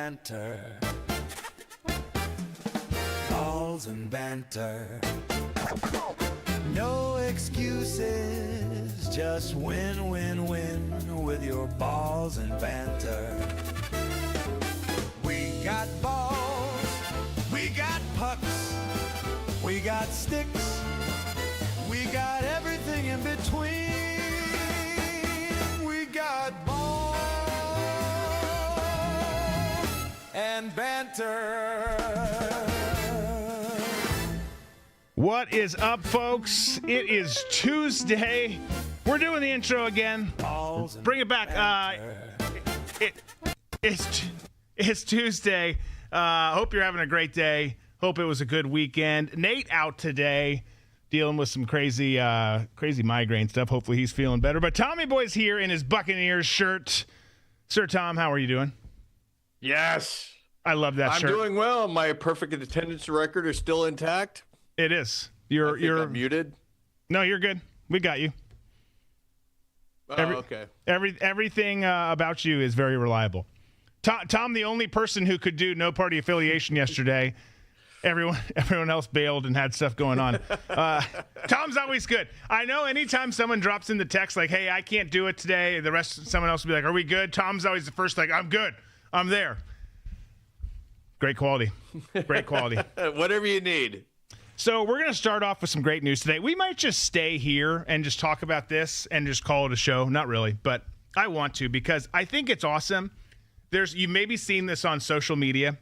banter. Balls and banter. No excuses, just win, win, win with your balls and banter. We got balls, we got pucks, we got sticks, we got everything in between. We got balls and banter. What is up, folks? It is Tuesday. We're doing the intro again. Bring it back. It's Tuesday. Hope you're having a great day. Hope it was a good weekend. Nate out today, dealing with some crazy migraine stuff. Hopefully he's feeling better. But Tommy Boy's here in his Buccaneers shirt. Sir Tom, how are you doing? Yes. I love that shirt. I'm doing well. My perfect attendance record is still intact. It is. I'm muted. No, you're good. We got you. Okay. Everything about you is very reliable. Tom, the only person who could do no party affiliation yesterday. Everyone else bailed and had stuff going on. Tom's always good. I know anytime someone drops in the text like, hey, I can't do it today, someone else will be like, are we good? Tom's always the first like, I'm good. I'm there. Great quality. Great quality. Whatever you need. So we're going to start off with some great news today. We might just stay here and just talk about this and just call it a show. Not really, but I want to because I think it's awesome. You maybe seen this on social media,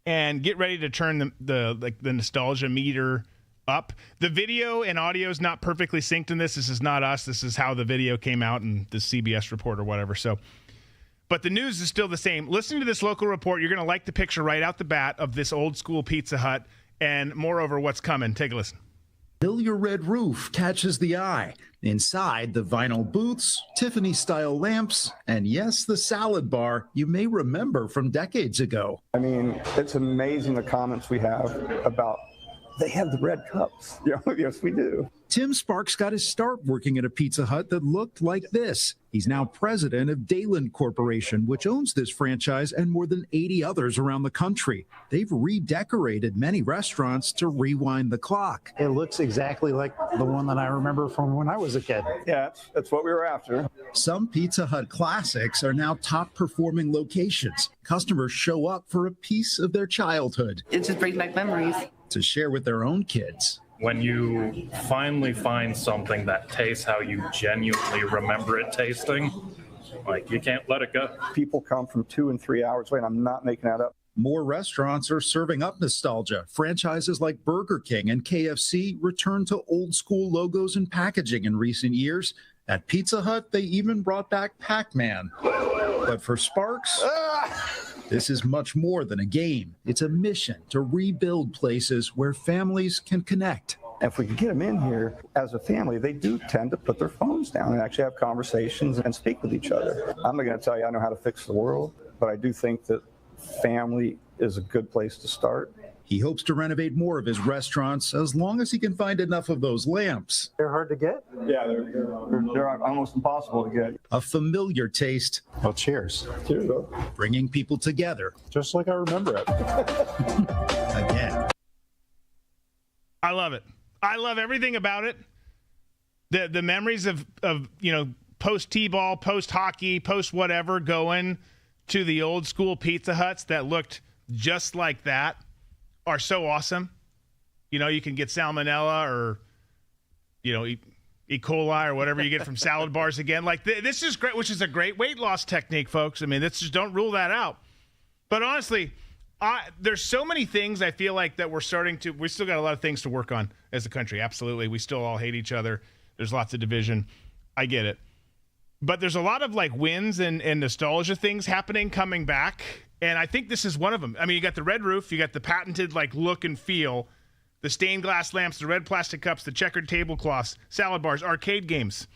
and get ready to turn the nostalgia meter up. The video and audio is not perfectly synced in this. This is not us. This is how the video came out in the CBS report or whatever. So, but the news is still the same. Listening to this local report, you're going to like the picture right out the bat of this old school Pizza Hut. And moreover, what's coming. Take a listen. Familiar red roof catches the eye. Inside, the vinyl booths, Tiffany-style lamps, and yes, the salad bar you may remember from decades ago. I mean, it's amazing the comments we have about they have the red cups. Yes, we do. Tim Sparks got his start working at a Pizza Hut that looked like this. He's now president of Dayland Corporation, which owns this franchise and more than 80 others around the country. They've redecorated many restaurants to rewind the clock. It looks exactly like the one that I remember from when I was a kid. Yeah, that's what we were after. Some Pizza Hut classics are now top-performing locations. Customers show up for a piece of their childhood. It just brings back memories. To share with their own kids. When you finally find something that tastes how you genuinely remember it tasting, like you can't let it go. People come from 2 and 3 hours away, and I'm not making that up. More restaurants are serving up nostalgia. Franchises like Burger King and KFC return to old school logos and packaging in recent years. At Pizza Hut, they even brought back Pac-Man. But for Sparks, this is much more than a game. It's a mission to rebuild places where families can connect. If we can get them in here as a family, they do tend to put their phones down and actually have conversations and speak with each other. I'm not going to tell you I know how to fix the world, but I do think that family is a good place to start. He hopes to renovate more of his restaurants as long as he can find enough of those lamps. They're hard to get? Yeah, they're almost impossible to get. A familiar taste. Well, cheers. Cheers, though. Bringing people together. Just like I remember it. Again. I love it. I love everything about it. The memories of post T-ball, post hockey, post whatever, going to the old school Pizza Huts that looked just like that are so awesome. You can get salmonella or E. coli or whatever you get from salad bars again. Like this is great, which is a great weight loss technique, folks. I mean, just don't rule that out. But honestly, there's so many things I feel like that we still got a lot of things to work on as a country. Absolutely. We still all hate each other. There's lots of division. I get it. But there's a lot of like wins and nostalgia things coming back. And I think this is one of them. I mean, you got the red roof, you got the patented like look and feel, the stained glass lamps, the red plastic cups, the checkered tablecloths, salad bars, arcade games.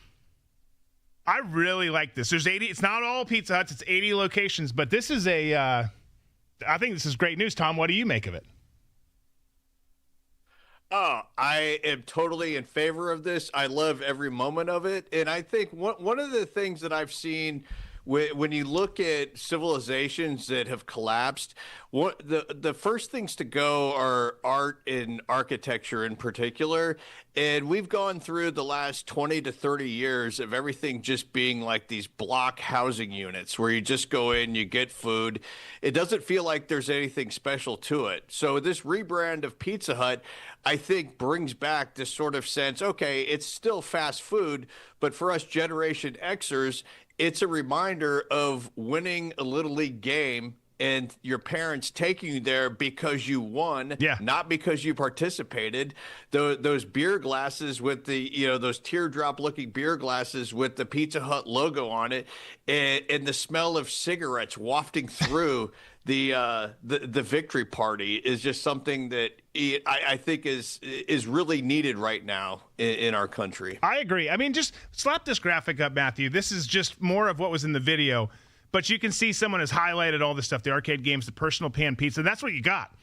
I really like this. There's 80. It's not all Pizza Huts. It's 80 locations. But this is I think this is great news. Tom, what do you make of it? Oh, I am totally in favor of this. I love every moment of it. And I think one of the things that I've seen when you look at civilizations that have collapsed, the first things to go are art and architecture in particular. And we've gone through the last 20 to 30 years of everything just being like these block housing units where you just go in, you get food. It doesn't feel like there's anything special to it. So this rebrand of Pizza Hut, I think, brings back this sort of sense, okay, it's still fast food, but for us Generation Xers, it's a reminder of winning a Little League game and your parents taking you there because you won, not because you participated. Those beer glasses with the, those teardrop-looking beer glasses with the Pizza Hut logo on it, and the smell of cigarettes wafting through the victory party is just something that I think is really needed right now in our country. I agree. I mean, just slap this graphic up, Matthew. This is just more of what was in the video. But you can see someone has highlighted all this stuff, the arcade games, the personal pan pizza. That's what you got.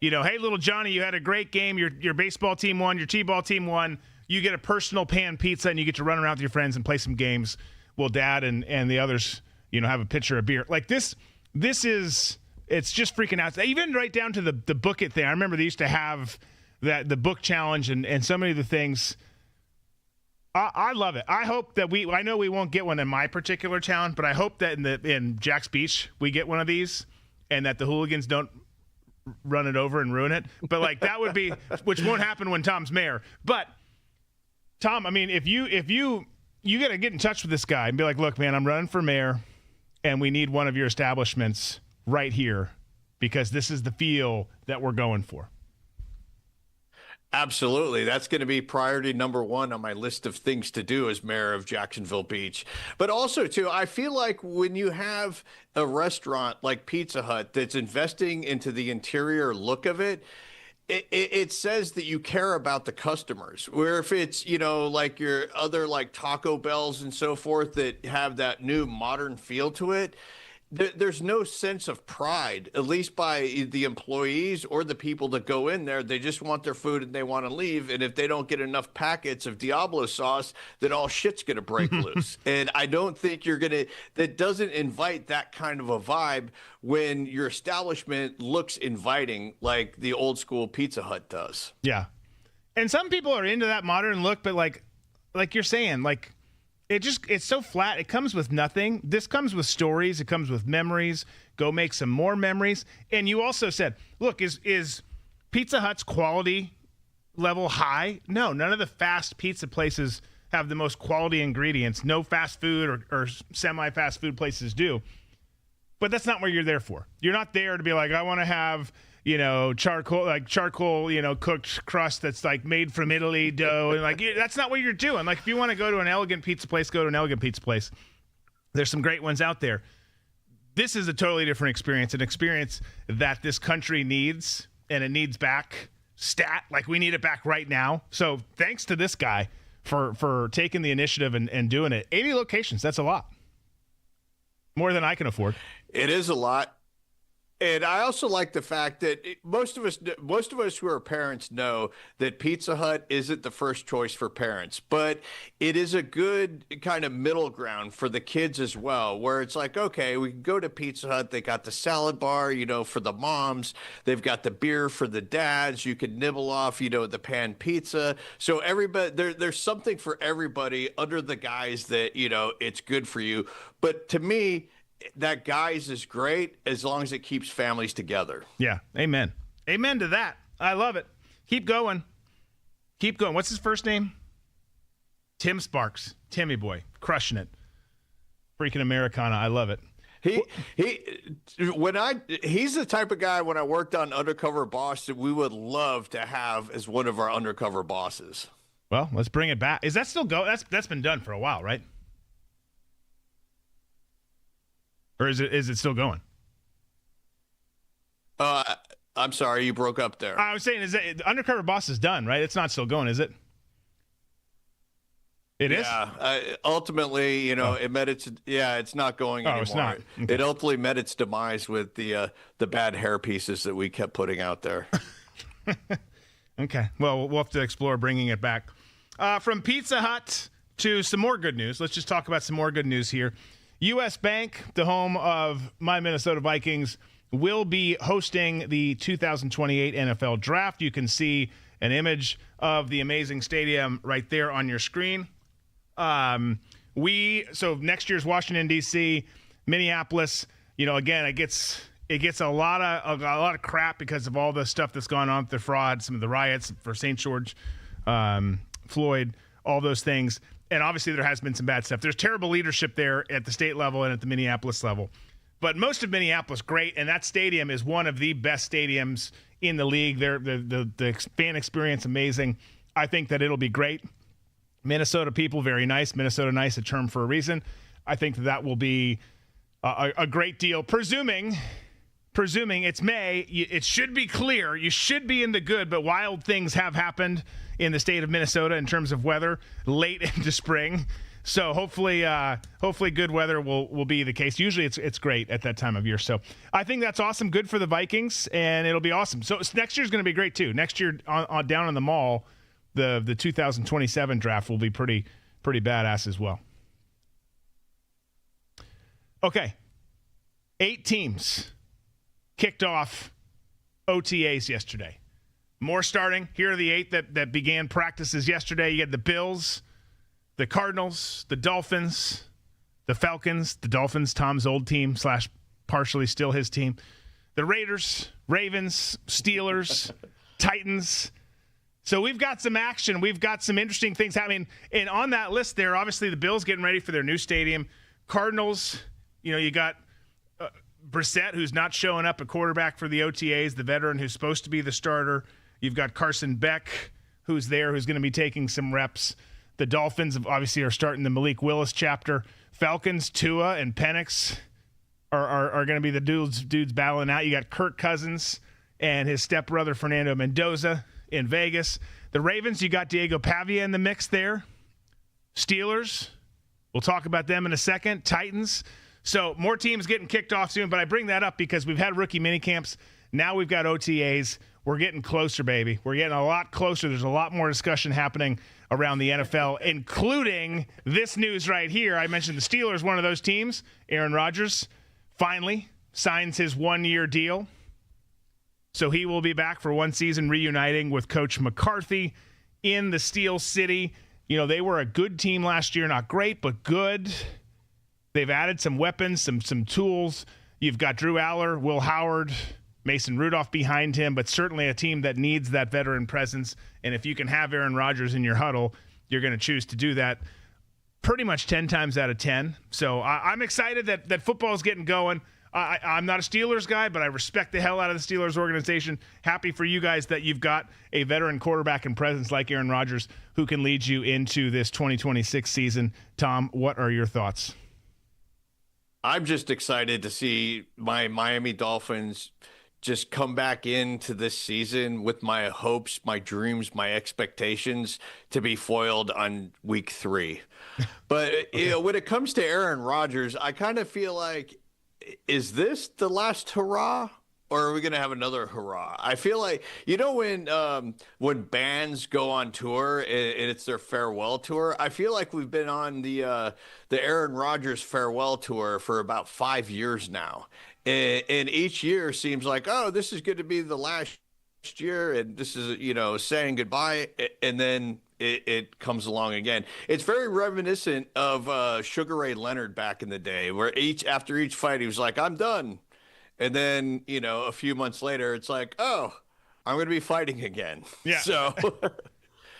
Hey, little Johnny, you had a great game. Your baseball team won. Your T-ball team won. You get a personal pan pizza, and you get to run around with your friends and play some games. Well, Dad and the others, have a pitcher of beer. Like this is – it's just freaking out. Even right down to the book it thing. I remember they used to have the book challenge and so many of the things – I love it. I hope that I know we won't get one in my particular town, but I hope that in Jack's Beach we get one of these and that the hooligans don't run it over and ruin it. But like that would be, which won't happen when Tom's mayor. But Tom, I mean, if you got to get in touch with this guy and be like, look, man, I'm running for mayor and we need one of your establishments right here because this is the feel that we're going for. Absolutely. That's going to be priority number one on my list of things to do as mayor of Jacksonville Beach. But also, too, I feel like when you have a restaurant like Pizza Hut that's investing into the interior look of it, it says that you care about the customers. Where if it's, like your other like Taco Bells and so forth that have that new modern feel to it, there's no sense of pride, at least by the employees or the people that go in there. They just want their food and they want to leave. And if they don't get enough packets of Diablo sauce, then all shit's going to break loose. And I don't think that doesn't invite that kind of a vibe when your establishment looks inviting like the old school Pizza Hut does. Yeah. And some people are into that modern look, but like you're saying, like, it's so flat. It comes with nothing. This comes with stories. It comes with memories. Go make some more memories. And you also said, look, is Pizza Hut's quality level high? No, none of the fast pizza places have the most quality ingredients. No fast food or semi-fast food places do. But that's not what you're there for. You're not there to be like, I want to have charcoal, cooked crust that's like made from Italy dough. And like, that's not what you're doing. Like if you want to go to an elegant pizza place, go to an elegant pizza place. There's some great ones out there. This is a totally different experience, an experience that this country needs, and it needs back stat. Like we need it back right now. So thanks to this guy for taking the initiative and doing it. 80 locations. That's a lot. More than I can afford. It is a lot. And I also like the fact that most of us who are parents know that Pizza Hut isn't the first choice for parents, but it is a good kind of middle ground for the kids as well, where it's like, okay, we can go to Pizza Hut. They got the salad bar, for the moms. They've got the beer for the dads. You can nibble off, the pan pizza. So everybody, there's something for everybody under the guise that, it's good for you. But to me, that guise is great as long as it keeps families together. Yeah. Amen. Amen to that. I love it. Keep going. Keep going. What's his first name? Tim Sparks. Timmy boy. Crushing it. Freaking Americana. I love it. He's the type of guy when I worked on Undercover Boss that we would love to have as one of our undercover bosses. Well, let's bring it back. Is that still going? That's been done for a while, right? Or is it still going? I'm sorry, you broke up there. I was saying, is that Undercover Boss is done, right? It's not still going, is it? It is? Yeah. Ultimately, it met it's not going anymore. It's not. Okay. It ultimately met its demise with the bad hair pieces that we kept putting out there. Okay. Well, we'll have to explore bringing it back. From Pizza Hut to some more good news. Let's just talk about some more good news here. U.S. Bank, the home of my Minnesota Vikings, will be hosting the 2028 NFL Draft. You can see an image of the amazing stadium right there on your screen. So next year's Washington, D.C., Minneapolis, again, it gets a lot of crap because of all the stuff that's gone on with the fraud, some of the riots for St. George, Floyd, all those things. And obviously there has been some bad stuff. There's terrible leadership there at the state level and at the Minneapolis level. But most of Minneapolis, great. And that stadium is one of the best stadiums in the league. The fan experience, amazing. I think that it'll be great. Minnesota people, very nice. Minnesota nice, a term for a reason. I think that will be a great deal. Presuming it's May, it should be clear. You should be in the good, but wild things have happened in the state of Minnesota in terms of weather late into spring. So hopefully good weather will be the case. Usually it's great at that time of year. So I think that's awesome. Good for the Vikings, and it'll be awesome. So next year's going to be great too. Next year on down in the mall, the 2027 draft will be pretty badass as well. Okay, 8 teams kicked off OTAs yesterday. More starting. Here are the 8 that began practices yesterday. You had the Bills, the Cardinals, the Dolphins, the Falcons, the Dolphins, Tom's old team / partially still his team, the Raiders, Ravens, Steelers, Titans. So we've got some action. We've got some interesting things happening. And on that list there, obviously the Bills getting ready for their new stadium. Cardinals, you got Brissett, who's not showing up at quarterback for the OTAs, the veteran who's supposed to be the starter. You've got Carson Beck, who's there, who's going to be taking some reps. The Dolphins obviously are starting the Malik Willis chapter. Falcons, Tua, and Penix are going to be the dudes battling out. You got Kirk Cousins and his stepbrother Fernando Mendoza in Vegas. The Ravens, you got Diego Pavia in the mix there. Steelers, we'll talk about them in a second. Titans. So more teams getting kicked off soon, but I bring that up because we've had rookie minicamps. Now we've got OTAs. We're getting closer, baby. We're getting a lot closer. There's a lot more discussion happening around the NFL, including this news right here. I mentioned the Steelers, one of those teams. Aaron Rodgers finally signs his 1-year deal. So he will be back for one season, reuniting with Coach McCarthy in the Steel City. They were a good team last year. Not great, but good. They've added some weapons, some tools. You've got Drew Aller, Will Howard, Mason Rudolph behind him, but certainly a team that needs that veteran presence. And if you can have Aaron Rodgers in your huddle, you're going to choose to do that pretty much 10 times out of 10. So I'm excited that football is getting going. I'm not a Steelers guy, but I respect the hell out of the Steelers organization. Happy for you guys that you've got a veteran quarterback and presence like Aaron Rodgers who can lead you into this 2026 season. Tom, what are your thoughts? I'm just excited to see my Miami Dolphins just come back into this season with my hopes, my dreams, my expectations to be foiled on week 3. But okay. When it comes to Aaron Rodgers, I kind of feel like, is this the last hurrah? Or are we going to have another hurrah? I feel like, when bands go on tour and it's their farewell tour, I feel like we've been on the Aaron Rodgers farewell tour for about 5 years now. And each year seems like, oh, this is going to be the last year. And this is, saying goodbye. And then it comes along again. It's very reminiscent of Sugar Ray Leonard back in the day, where after each fight, he was like, I'm done. And then, a few months later, it's like, oh, I'm going to be fighting again. Yeah. So,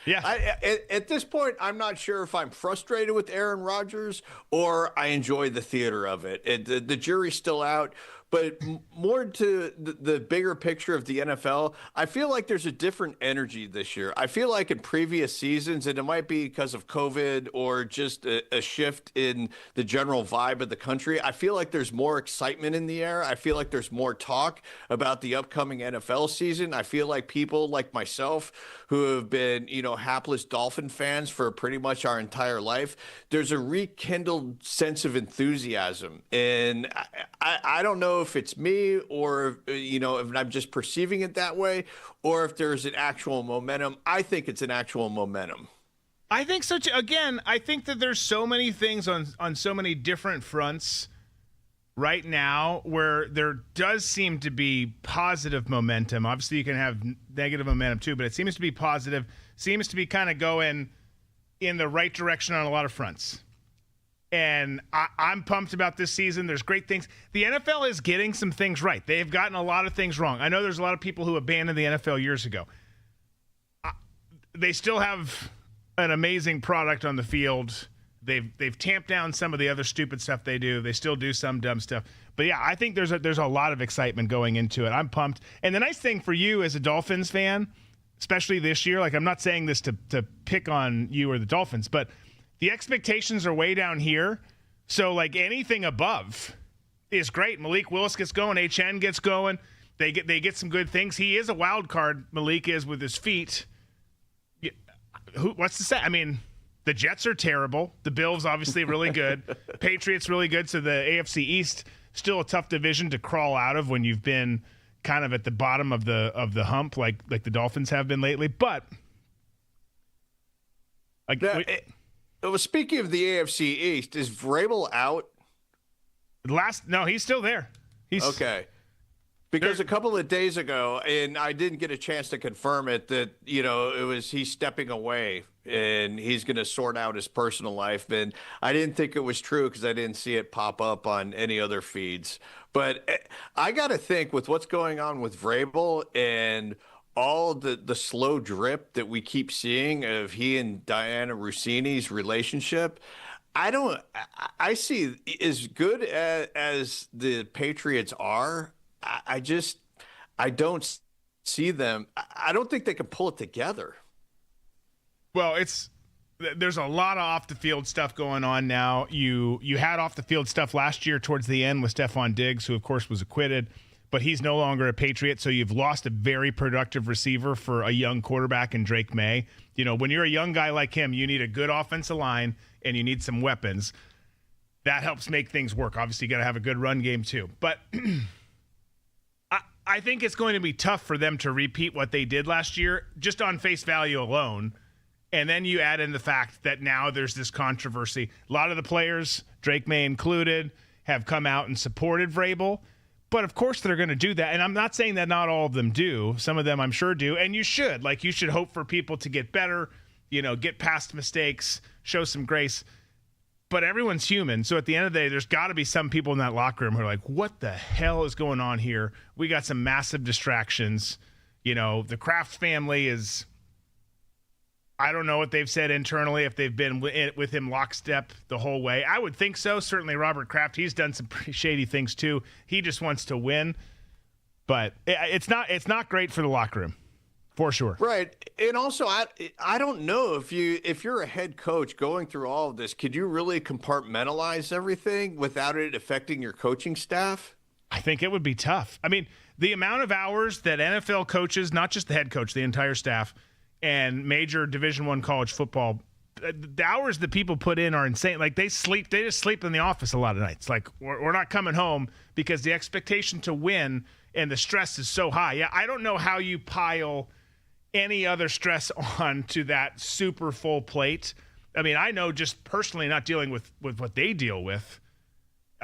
yeah. At this point, I'm not sure if I'm frustrated with Aaron Rodgers or I enjoy the theater of it. The jury's still out. But more to the bigger picture of the NFL, I feel like there's a different energy this year. I feel like in previous seasons, and it might be because of COVID or just a shift in the general vibe of the country, I feel like there's more excitement in the air. I feel like there's more talk about the upcoming NFL season. I feel like people like myself who have been, hapless Dolphin fans for pretty much our entire life, there's a rekindled sense of enthusiasm. And I don't know if it's me or, if I'm just perceiving it that way, or if there's an actual momentum. I think it's an actual momentum. I think so too. Again, I think that there's so many things on so many different fronts right now where there does seem to be positive momentum. Obviously, you can have negative momentum too, but it seems to be positive. Seems to be kind of going in the right direction on a lot of fronts. And I'm pumped about this season. There's great things. The NFL is getting some things right. They've gotten a lot of things wrong. I know there's a lot of people who abandoned the NFL years ago. They still have an amazing product on the field. They've tamped down some of the other stupid stuff they do. They still do some dumb stuff. But yeah, I think there's a lot of excitement going into it. I'm pumped. And the nice thing for you as a Dolphins fan, especially this year, like I'm not saying this to pick on you or the Dolphins, but the expectations are way down here. So like anything above is great. Malik Willis gets going. HN gets going. They get some good things. He is a wild card, Malik is, with his feet. What's to say? I mean, the Jets are terrible. The Bills obviously really good. Patriots really good. So the AFC East still a tough division to crawl out of when you've been kind of at the bottom of the hump like the Dolphins have been lately. But speaking of the AFC East, is Vrabel out? No, he's still there. Okay. Because a couple of days ago, and I didn't get a chance to confirm it, that, he's stepping away and he's going to sort out his personal life. And I didn't think it was true because I didn't see it pop up on any other feeds. But I got to think with what's going on with Vrabel and all the slow drip that we keep seeing of he and Diana Rousini's relationship, I see as good as the Patriots are, I don't see them. I don't think they can pull it together. Well, there's a lot of off the field stuff going on now. You had off the field stuff last year towards the end with Stephon Diggs, who of course was acquitted, but he's no longer a Patriot. So you've lost a very productive receiver for a young quarterback in Drake May. When you're a young guy like him, you need a good offensive line and you need some weapons. That helps make things work. Obviously, you got to have a good run game too. But I think it's going to be tough for them to repeat what they did last year, just on face value alone. And then you add in the fact that now there's this controversy. A lot of the players, Drake May included, have come out and supported Vrabel. But of course they're going to do that. And I'm not saying that not all of them do. Some of them I'm sure do. And you should. Like, you should hope for people to get better, get past mistakes, show some grace. But everyone's human. So at the end of the day, there's got to be some people in that locker room who are like, what the hell is going on here? We got some massive distractions. The Kraft family is, I don't know what they've said internally, if they've been with him lockstep the whole way. I would think so. Certainly Robert Kraft, he's done some pretty shady things too. He just wants to win. But it's not great for the locker room. For sure. Right. And also, I don't know if you're a head coach going through all of this, could you really compartmentalize everything without it affecting your coaching staff? I think it would be tough. I mean, the amount of hours that NFL coaches, not just the head coach, the entire staff, and major Division I college football, the hours that people put in are insane. Like, they just sleep in the office a lot of nights. Like, we're not coming home because the expectation to win and the stress is so high. Yeah, I don't know how you pile any other stress on to that super full plate. I mean, I know just personally, not dealing with what they deal with,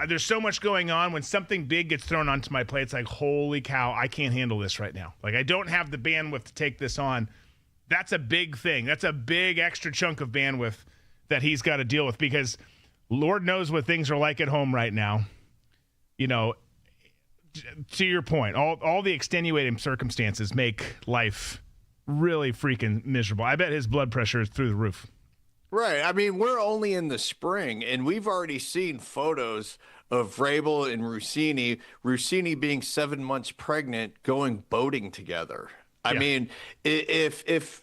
there's so much going on. When something big gets thrown onto my plate, it's like, holy cow, I can't handle this right now. Like, I don't have the bandwidth to take this on. That's a big thing. That's a big extra chunk of bandwidth that he's got to deal with, because Lord knows what things are like at home right now. To your point, all the extenuating circumstances make life really freaking miserable. I bet his blood pressure is through the roof. Right. I mean, we're only in the spring, and we've already seen photos of Vrabel and Rousini being 7 months pregnant, going boating together. I mean, if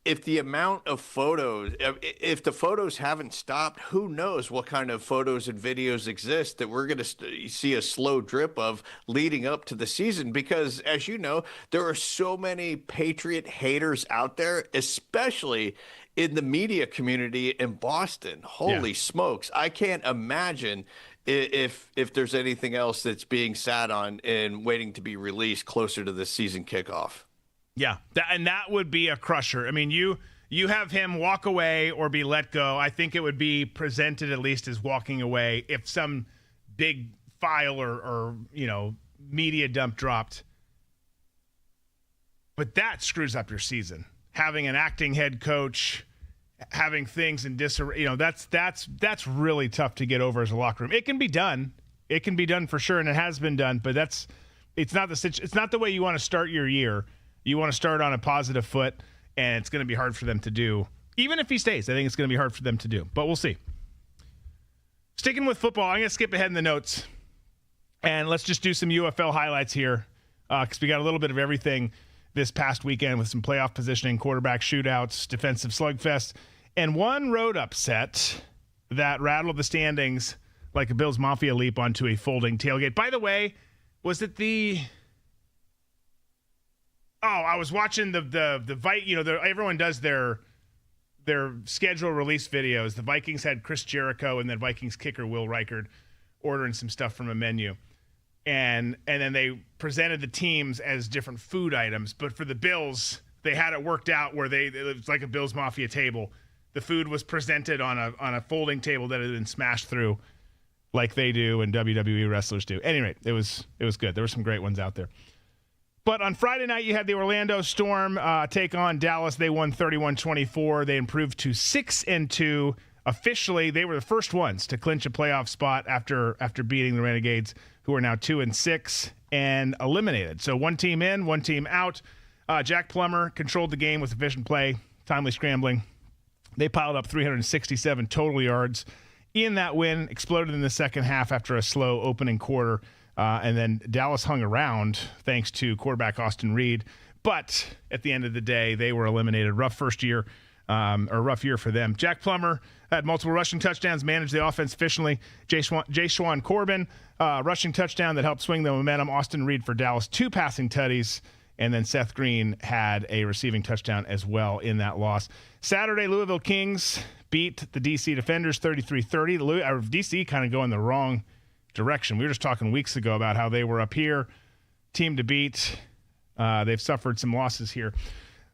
the amount of photos, if the photos haven't stopped, who knows what kind of photos and videos exist that we're going to see a slow drip of leading up to the season. Because, as you know, there are so many Patriot haters out there, especially in the media community in Boston. Holy smokes. I can't imagine if there's anything else that's being sat on and waiting to be released closer to the season kickoff. Yeah, and that would be a crusher. I mean, you you have him walk away or be let go. I think it would be presented at least as walking away if some big file or media dump dropped. But that screws up your season. Having an acting head coach, having things in disarray, that's really tough to get over as a locker room. It can be done. It can be done for sure, and it has been done. But it's not the way you want to start your year. You want to start on a positive foot, and it's going to be hard for them to do. Even if he stays, I think it's going to be hard for them to do. But we'll see. Sticking with football, I'm going to skip ahead in the notes, and let's just do some UFL highlights here because we got a little bit of everything this past weekend with some playoff positioning, quarterback shootouts, defensive slugfest, and one road upset that rattled the standings like a Bills Mafia leap onto a folding tailgate. By the way, was it the... Oh, I was watching the everyone does their schedule release videos. The Vikings had Chris Jericho and then Vikings kicker Will Reichard ordering some stuff from a menu. And then they presented the teams as different food items. But for the Bills, they had it worked out where it was like a Bills Mafia table. The food was presented on a folding table that had been smashed through like they do and WWE wrestlers do. Anyway, it was good. There were some great ones out there. But on Friday night, you had the Orlando Storm take on Dallas. They won 31-24. They improved to 6-2. Officially, they were the first ones to clinch a playoff spot after beating the Renegades, who are now 2-6 and eliminated. So one team in, one team out. Jack Plummer controlled the game with efficient play, timely scrambling. They piled up 367 total yards in that win, exploded in the second half after a slow opening quarter. And then Dallas hung around thanks to quarterback Austin Reed. But at the end of the day, they were eliminated. Rough year for them. Jack Plummer had multiple rushing touchdowns, managed the offense efficiently. Jay Schwan Corbin, rushing touchdown that helped swing the momentum. Austin Reed for Dallas, 2 passing tutties. And then Seth Green had a receiving touchdown as well in that loss. Saturday, Louisville Kings beat the DC Defenders 33-30. DC kind of going the wrong direction. We were just talking weeks ago about how they were up here, team to beat. They've suffered some losses here.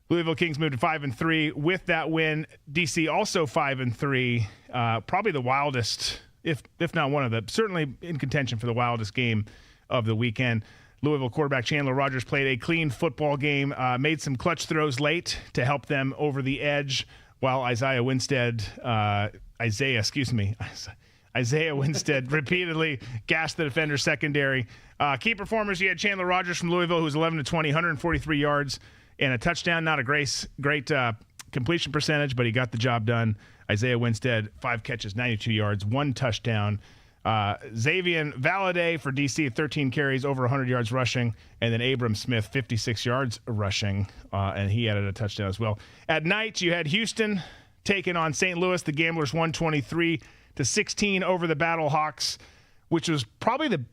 Louisville Kings moved to 5-3 with that win. DC also 5-3. Probably the wildest, if not one of the, certainly in contention for the wildest game of the weekend. Louisville quarterback Chandler Rogers played a clean football game, made some clutch throws late to help them over the edge, while Isaiah Winstead repeatedly gassed the defender's secondary. Key performers, you had Chandler Rogers from Louisville, who was 11-20, 143 yards and a touchdown. Not a great completion percentage, but he got the job done. Isaiah Winstead, 5 catches, 92 yards, 1 touchdown. Xavier Valladay for DC, 13 carries, over 100 yards rushing. And then Abram Smith, 56 yards rushing, and he added a touchdown as well. At night, you had Houston taking on St. Louis. The Gamblers 123-16 over the Battlehawks, which was probably the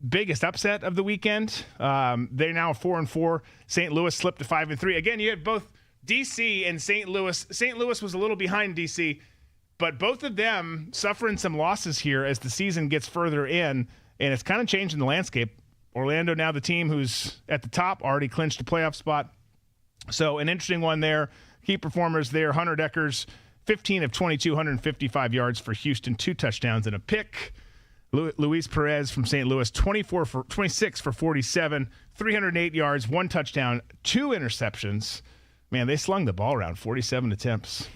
biggest upset of the weekend. They're now 4-4. St. Louis slipped to 5-3. Again, you had both DC and St. Louis. St. Louis was a little behind DC, but both of them suffering some losses here as the season gets further in, and it's kind of changing the landscape. Orlando now the team who's at the top, already clinched a playoff spot. So an interesting one there. Key performers there, Hunter Deckers, 15 of 22, 155 yards for Houston, 2 touchdowns and a pick. Luis Perez from St. Louis, 26 for 47, 308 yards, 1 touchdown, 2 interceptions. Man, they slung the ball around, 47 attempts.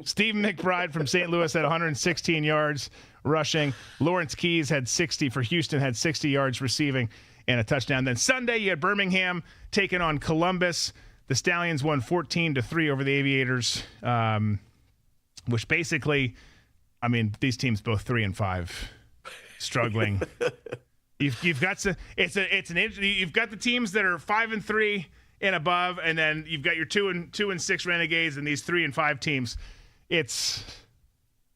Stephen McBride from St. Louis had 116 yards rushing. Lawrence Keys had 60 for Houston, had 60 yards receiving and a touchdown. Then Sunday, you had Birmingham taking on Columbus. The Stallions won 14-3 over the Aviators, which basically, I mean, these teams both 3-5, struggling. You've got you've got the teams that are 5-3 and above, and then you've got your 2-6 Renegades and these 3-5 teams. It's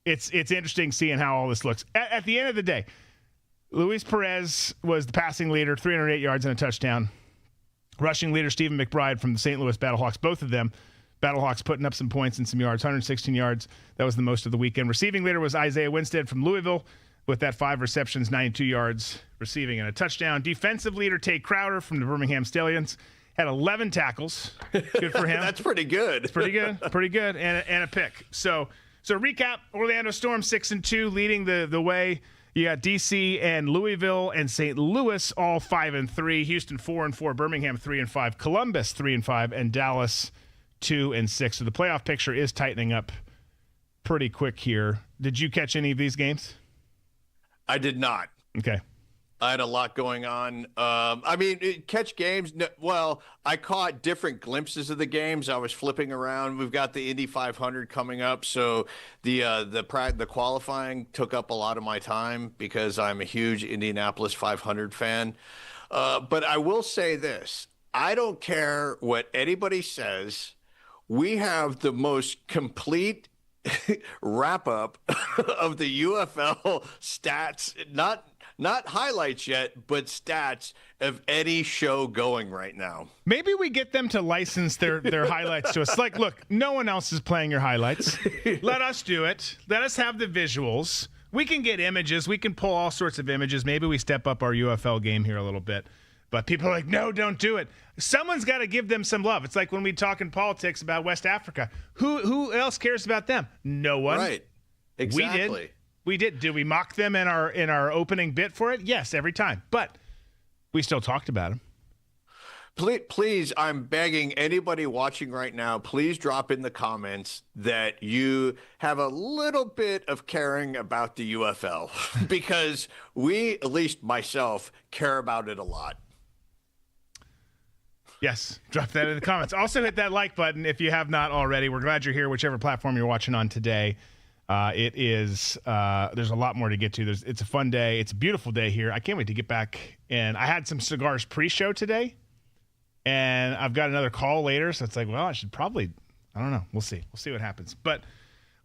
interesting seeing how all this looks. At the end of the day, Luis Perez was the passing leader, 308 yards and a touchdown. Rushing leader Stephen McBride from the St. Louis Battlehawks, both of them. Battlehawks putting up some points and some yards, 116 yards. That was the most of the weekend. Receiving leader was Isaiah Winstead from Louisville with that 5 receptions, 92 yards receiving and a touchdown. Defensive leader Tate Crowder from the Birmingham Stallions, Had 11 tackles. Good for him. That's pretty good. It's pretty good. Pretty good. And a pick. So recap, Orlando Storm 6-2, leading the way. You got DC and Louisville and St. Louis all 5-3. Houston 4-4. Birmingham 3-5. Columbus 3-5. And Dallas 2-6. So the playoff picture is tightening up pretty quick here. Did you catch any of these games? I did not. Okay. I had a lot going on. Catch games. No, well, I caught different glimpses of the games. I was flipping around. We've got the Indy 500 coming up, so the qualifying took up a lot of my time because I'm a huge Indianapolis 500 fan. But I will say this: I don't care what anybody says. We have the most complete wrap up of the UFL stats. Not highlights yet, but stats of any show going right now. Maybe we get them to license their highlights to us. Like, look, no one else is playing your highlights. Let us do it. Let us have the visuals. We can get images. We can pull all sorts of images. Maybe we step up our UFL game here a little bit. But people are like, no, don't do it. Someone's got to give them some love. It's like when we talk in politics about West Africa. Who else cares about them? No one. Right. Exactly. We did. We did. Did we mock them in our opening bit for it? Yes, every time. But we still talked about them. Please, I'm begging anybody watching right now, please drop in the comments that you have a little bit of caring about the UFL because we, at least myself, care about it a lot. Yes, drop that in the comments. Also hit that like button if you have not already. We're glad you're here, whichever platform you're watching on today. It is. There's a lot more to get to. It's a fun day. It's a beautiful day here. I can't wait to get back. And I had some cigars pre-show today, and I've got another call later. So it's like, well, I should probably. I don't know. We'll see. We'll see what happens. But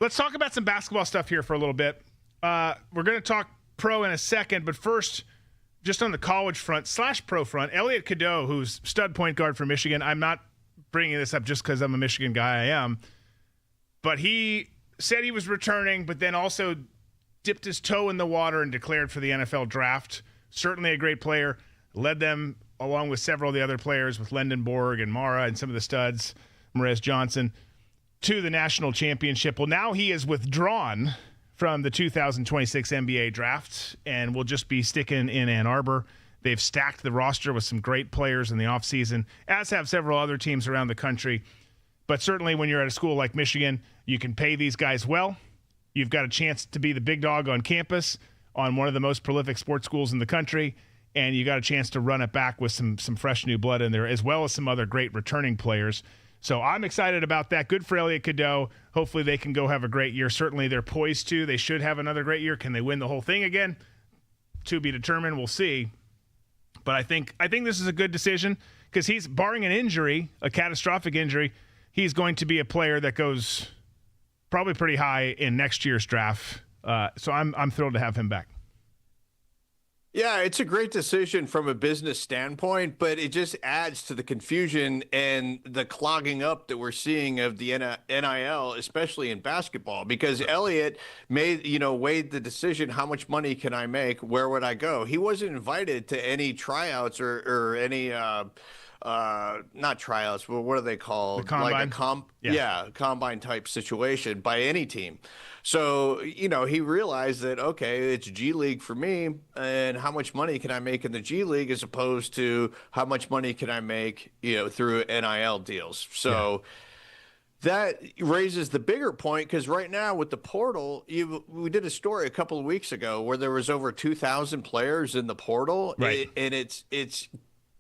let's talk about some basketball stuff here for a little bit. We're going to talk pro in a second, but first, just on the college front / pro front, Elliot Cadeau, who's stud point guard for Michigan. I'm not bringing this up just because I'm a Michigan guy. I am, but he said he was returning, but then also dipped his toe in the water and declared for the NFL draft. Certainly a great player. Led them, along with several of the other players, with Lendenborg and Mara and some of the studs, Morez Johnson, to the national championship. Well, now he is withdrawn from the 2026 NBA draft and will just be sticking in Ann Arbor. They've stacked the roster with some great players in the offseason, as have several other teams around the country. But certainly when you're at a school like Michigan, you can pay these guys well. You've got a chance to be the big dog on campus on one of the most prolific sports schools in the country, and you got a chance to run it back with some fresh new blood in there, as well as some other great returning players. So I'm excited about that. Good for Elliot Cadeau. Hopefully they can go have a great year. Certainly they're poised to. They should have another great year. Can they win the whole thing again? To be determined. We'll see. But I think this is a good decision because he's, barring an injury, a catastrophic injury, he's going to be a player that goes probably pretty high in next year's draft. So I'm thrilled to have him back. Yeah, it's a great decision from a business standpoint, but it just adds to the confusion and the clogging up that we're seeing of the NIL, especially in basketball, because Elliott weighed the decision, how much money can I make? Where would I go? He wasn't invited to any tryouts or any not tryouts, but what are they called? The combine? Like a combine type situation by any team. So, he realized that, okay, it's G League for me, and how much money can I make in the G League as opposed to how much money can I make, through NIL deals. So that raises the bigger point, because right now with the portal, we did a story a couple of weeks ago where there was over 2,000 players in the portal, right. And it's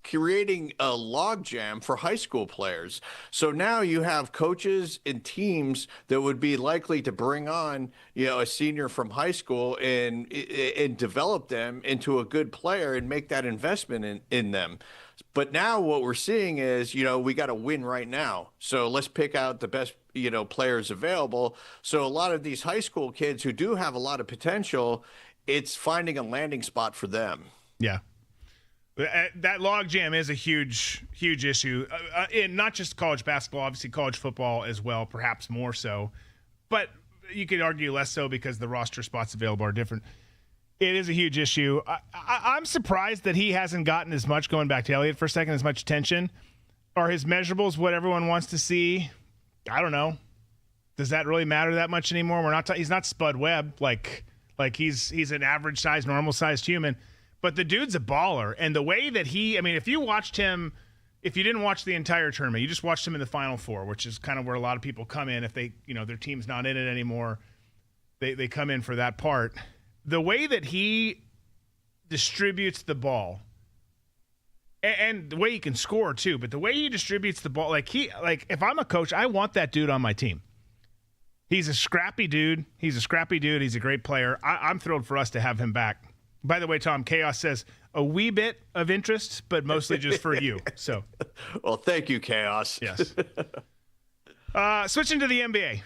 creating a logjam for high school players. So now you have coaches and teams that would be likely to bring on, a senior from high school and develop them into a good player and make that investment in them. But now what we're seeing is, we got to win right now. So let's pick out the best, players available. So a lot of these high school kids who do have a lot of potential, it's finding a landing spot for them. Yeah. That logjam is a huge, huge issue in not just college basketball, obviously college football as well, perhaps more so. But you could argue less so because the roster spots available are different. It is a huge issue. I'm surprised that he hasn't gotten as much, going back to Elliott for a second, as much attention. Are his measurables what everyone wants to see? I don't know. Does that really matter that much anymore? He's not Spud Webb, like he's an average sized, normal sized human, but the dude's a baller. And the way that if you watched him, if you didn't watch the entire tournament, you just watched him in the Final Four, which is kind of where a lot of people come in if they, their team's not in it anymore. They come in for that part. The way that he distributes the ball, and the way he can score too, but the way he distributes the ball, if I'm a coach, I want that dude on my team. He's a scrappy dude. He's a great player. I'm thrilled for us to have him back. By the way, Tom, Chaos says a wee bit of interest, but mostly just for you. So, well, thank you, Chaos. Yes. Switching to the NBA.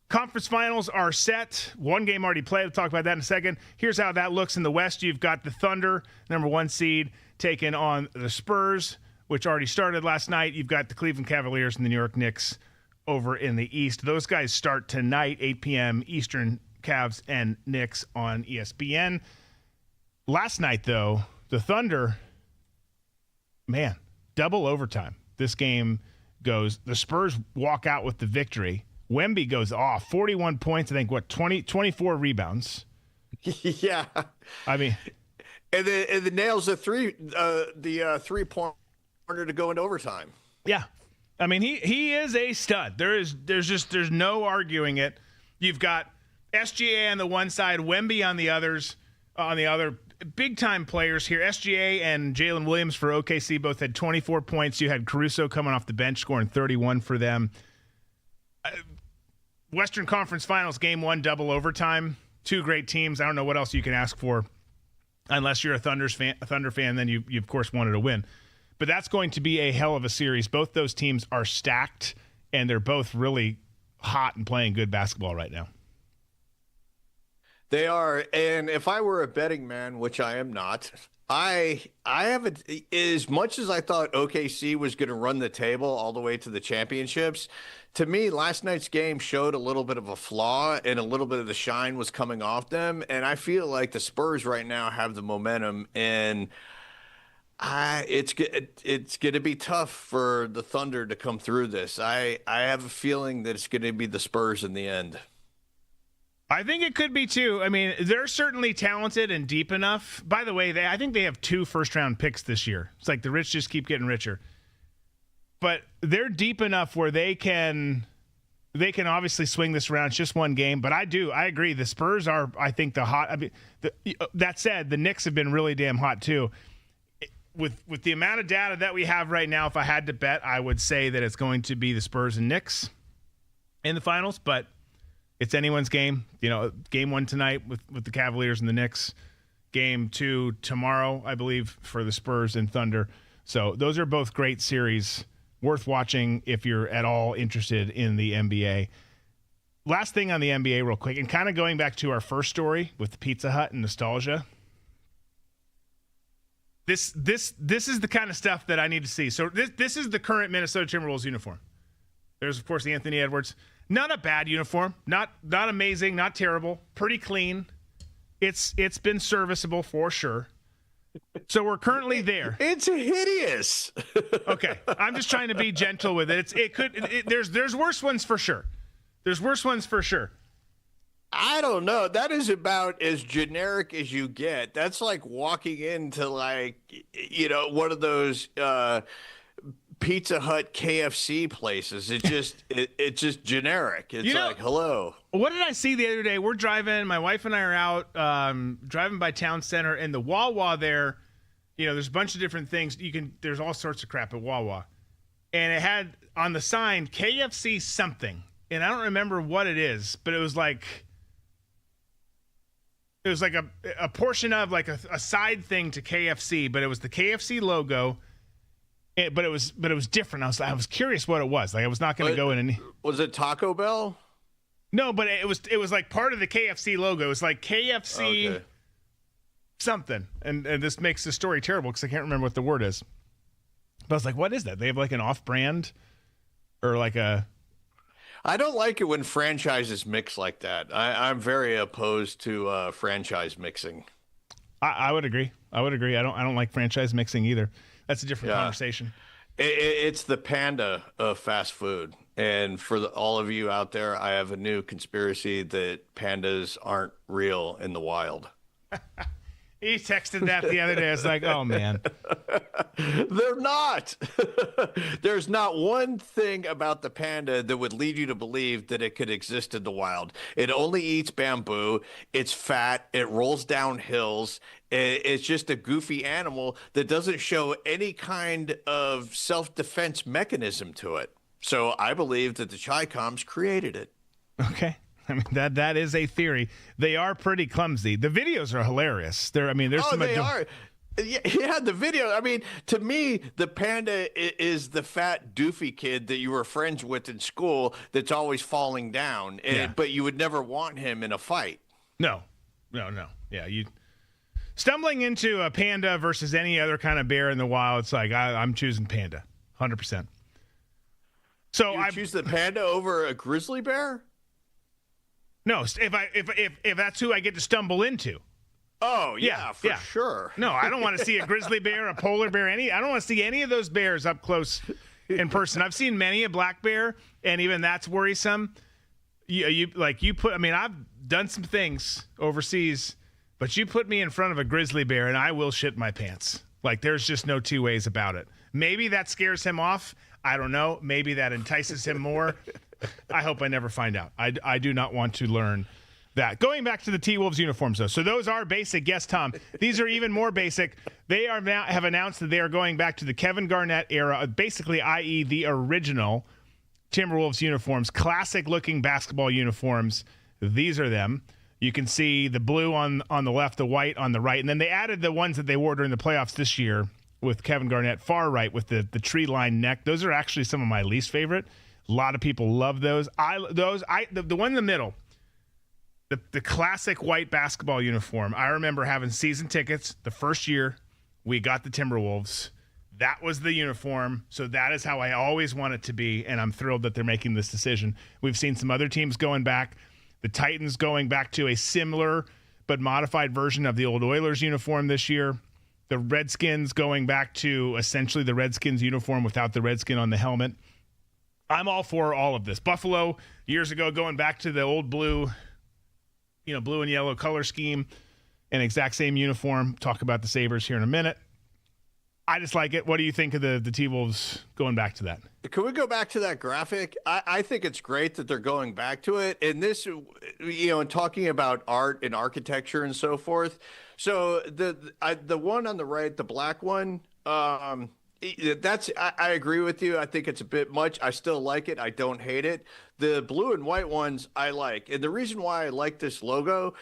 Conference finals are set. One game already played. We'll talk about that in a second. Here's how that looks in the West. You've got the Thunder, number 1 seed, taking on the Spurs, which already started last night. You've got the Cleveland Cavaliers and the New York Knicks over in the East. Those guys start tonight, 8 p.m. Eastern, Cavs and Knicks on ESPN. Last night, though, the Thunder, man, double overtime. This game goes, the Spurs walk out with the victory. Wemby goes off, 41 points, I think, 24 rebounds. Yeah. I mean. And the nails the three-pointer to go into overtime. Yeah. I mean, he is a stud. There's no arguing it. You've got SGA on the one side, Wemby on the others, on the other. Big time players here. SGA and Jalen Williams for OKC both had 24 points. You had Caruso coming off the bench scoring 31 for them. Western Conference Finals game 1 double overtime. 2 great teams. I don't know what else you can ask for, unless you're a Thunder fan. Then you of course wanted to win. But that's going to be a hell of a series. Both those teams are stacked, and they're both really hot and playing good basketball right now. They are, and if I were a betting man, which I am not, I haven't, as much as I thought OKC was going to run the table all the way to the championships, to me, last night's game showed a little bit of a flaw, and a little bit of the shine was coming off them, and I feel like the Spurs right now have the momentum, and it's going to be tough for the Thunder to come through this. I have a feeling that it's going to be the Spurs in the end. I think it could be too. I mean, they're certainly talented and deep enough. By the way, I think they have 2 first-round picks this year. It's like the rich just keep getting richer. But they're deep enough where they can obviously swing this around. It's just one game. But I agree. The Spurs are, I think, the hot. I mean, that said, the Knicks have been really damn hot too. With the amount of data that we have right now, if I had to bet, I would say that it's going to be the Spurs and Knicks in the finals. But it's anyone's game. Game 1 tonight with the Cavaliers and the Knicks. Game 2 tomorrow, I believe, for the Spurs and Thunder. So those are both great series, worth watching if you're at all interested in the NBA. Last thing on the NBA real quick, and kind of going back to our first story with the Pizza Hut and nostalgia. This is the kind of stuff that I need to see. So this is the current Minnesota Timberwolves uniform. There's, of course, the Anthony Edwards. Not a bad uniform. Not amazing. Not terrible. Pretty clean. It's been serviceable for sure. So we're currently there. It's hideous. Okay, I'm just trying to be gentle with it. There's worse ones for sure. There's worse ones for sure. I don't know. That is about as generic as you get. That's like walking into one of those Pizza Hut, KFC places. It's just generic. It's like, hello. What did I see the other day? We're driving. My wife and I are out driving by Town Center, and the Wawa there. There's a bunch of different things. There's all sorts of crap at Wawa, and it had on the sign KFC something, and I don't remember what it is, but it was like a portion of like a side thing to KFC, but it was the KFC logo. But it was different. I was curious what it was. Like I was not going to go in and. Was it Taco Bell? No, but it was like part of the KFC logo. It was like KFC something, and this makes the story terrible because I can't remember what the word is. But I was like, what is that? They have like an off-brand, or like a. I don't like it when franchises mix like that. I'm very opposed to franchise mixing. I would agree. I don't like franchise mixing either. That's a different conversation. It's the panda of fast food. And for all of you out there, I have a new conspiracy that pandas aren't real in the wild. He texted that the other day. I was like, oh, man. They're not. There's not one thing about the panda that would lead you to believe that it could exist in the wild. It only eats bamboo. It's fat. It rolls down hills. It's just a goofy animal that doesn't show any kind of self-defense mechanism to it. So I believe that the Chi-Coms created it. Okay. I mean, that is a theory. They are pretty clumsy. The videos are hilarious. There's some. They are. Yeah, the video. I mean, to me, the panda is the fat, doofy kid that you were friends with in school that's always falling down, but you would never want him in a fight. No. Yeah, you stumbling into a panda versus any other kind of bear in the wild. It's like I'm choosing panda, 100%. So I choose the panda over a grizzly bear. No, if that's who I get to stumble into. Oh, yeah, for sure. No, I don't want to see a grizzly bear, a polar bear, I don't want to see any of those bears up close in person. I've seen many a black bear, and even that's worrisome. I've done some things overseas, but you put me in front of a grizzly bear, and I will shit my pants. Like, there's just no two ways about it. Maybe that scares him off. I don't know. Maybe that entices him more. I hope I never find out. I do not want to learn that. Going back to the T-Wolves uniforms, though. So those are basic. Yes, Tom. These are even more basic. They are now have announced that they are going back to the Kevin Garnett era, basically, i.e. the original Timberwolves uniforms, classic-looking basketball uniforms. These are them. You can see the blue on the left, the white on the right. And then they added the ones that they wore during the playoffs this year with Kevin Garnett, far right with the tree-lined neck. Those are actually some of my least favorite. A lot of people love those. The one in the middle, the classic white basketball uniform. I remember having season tickets the first year we got the Timberwolves. That was the uniform. So that is how I always want it to be, and I'm thrilled that they're making this decision. We've seen some other teams going back. The Titans going back to a similar but modified version of the old Oilers uniform this year. The Redskins going back to essentially the Redskins uniform without the Redskin on the helmet. I'm all for all of this. Buffalo, years ago, going back to the old blue and yellow color scheme and exact same uniform. Talk about the Sabres here in a minute. I just like it. What do you think of the T-Wolves going back to that? Can we go back to that graphic? I think it's great that they're going back to it. And this, and talking about art and architecture and so forth. So the one on the right, the black one, I agree with you. I think it's a bit much. I still like it. I don't hate it. The blue and white ones I like. And the reason why I like this logo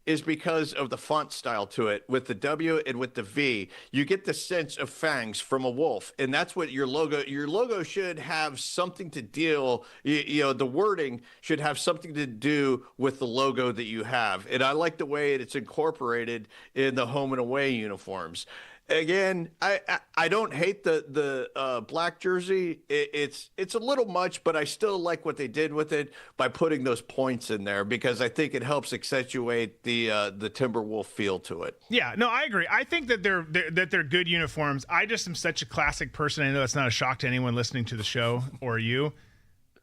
is because of the font style to it. With the W and with the V, you get the sense of fangs from a wolf. And that's what your logo should have something to deal, the wording should have something to do with the logo that you have. And I like the way it's incorporated in the home and away uniforms. Again, I don't hate the black jersey. It's a little much, but I still like what they did with it by putting those points in there because I think it helps accentuate the Timberwolf feel to it. Yeah, no, I agree. I think that they're good uniforms. I just am such a classic person. I know that's not a shock to anyone listening to the show or you,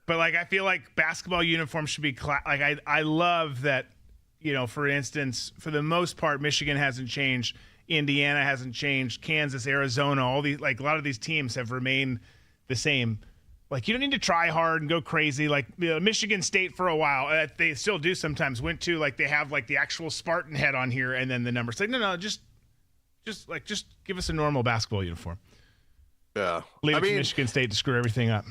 but I feel like basketball uniforms should be I love that. For instance, for the most part, Michigan hasn't changed. Indiana hasn't changed. Kansas, Arizona, all these, a lot of these teams have remained the same. You don't need to try hard and go crazy. Michigan State for a while, they still do sometimes, went to, they have, the actual Spartan head on here and then the numbers. No, just give us a normal basketball uniform. Yeah. Leave it to Michigan State to screw everything up.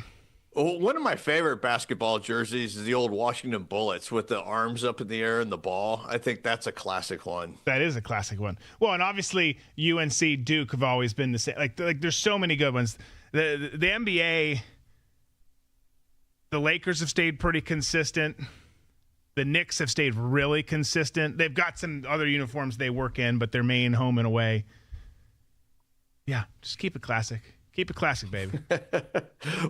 Well, one of my favorite basketball jerseys is the old Washington Bullets with the arms up in the air and the ball. I think that's a classic one. That is a classic one. Well, and obviously UNC, Duke have always been the same. There's so many good ones. The NBA, the Lakers have stayed pretty consistent. The Knicks have stayed really consistent. They've got some other uniforms they work in, but their main home and away. Yeah, just keep it classic. Keep it classic, baby.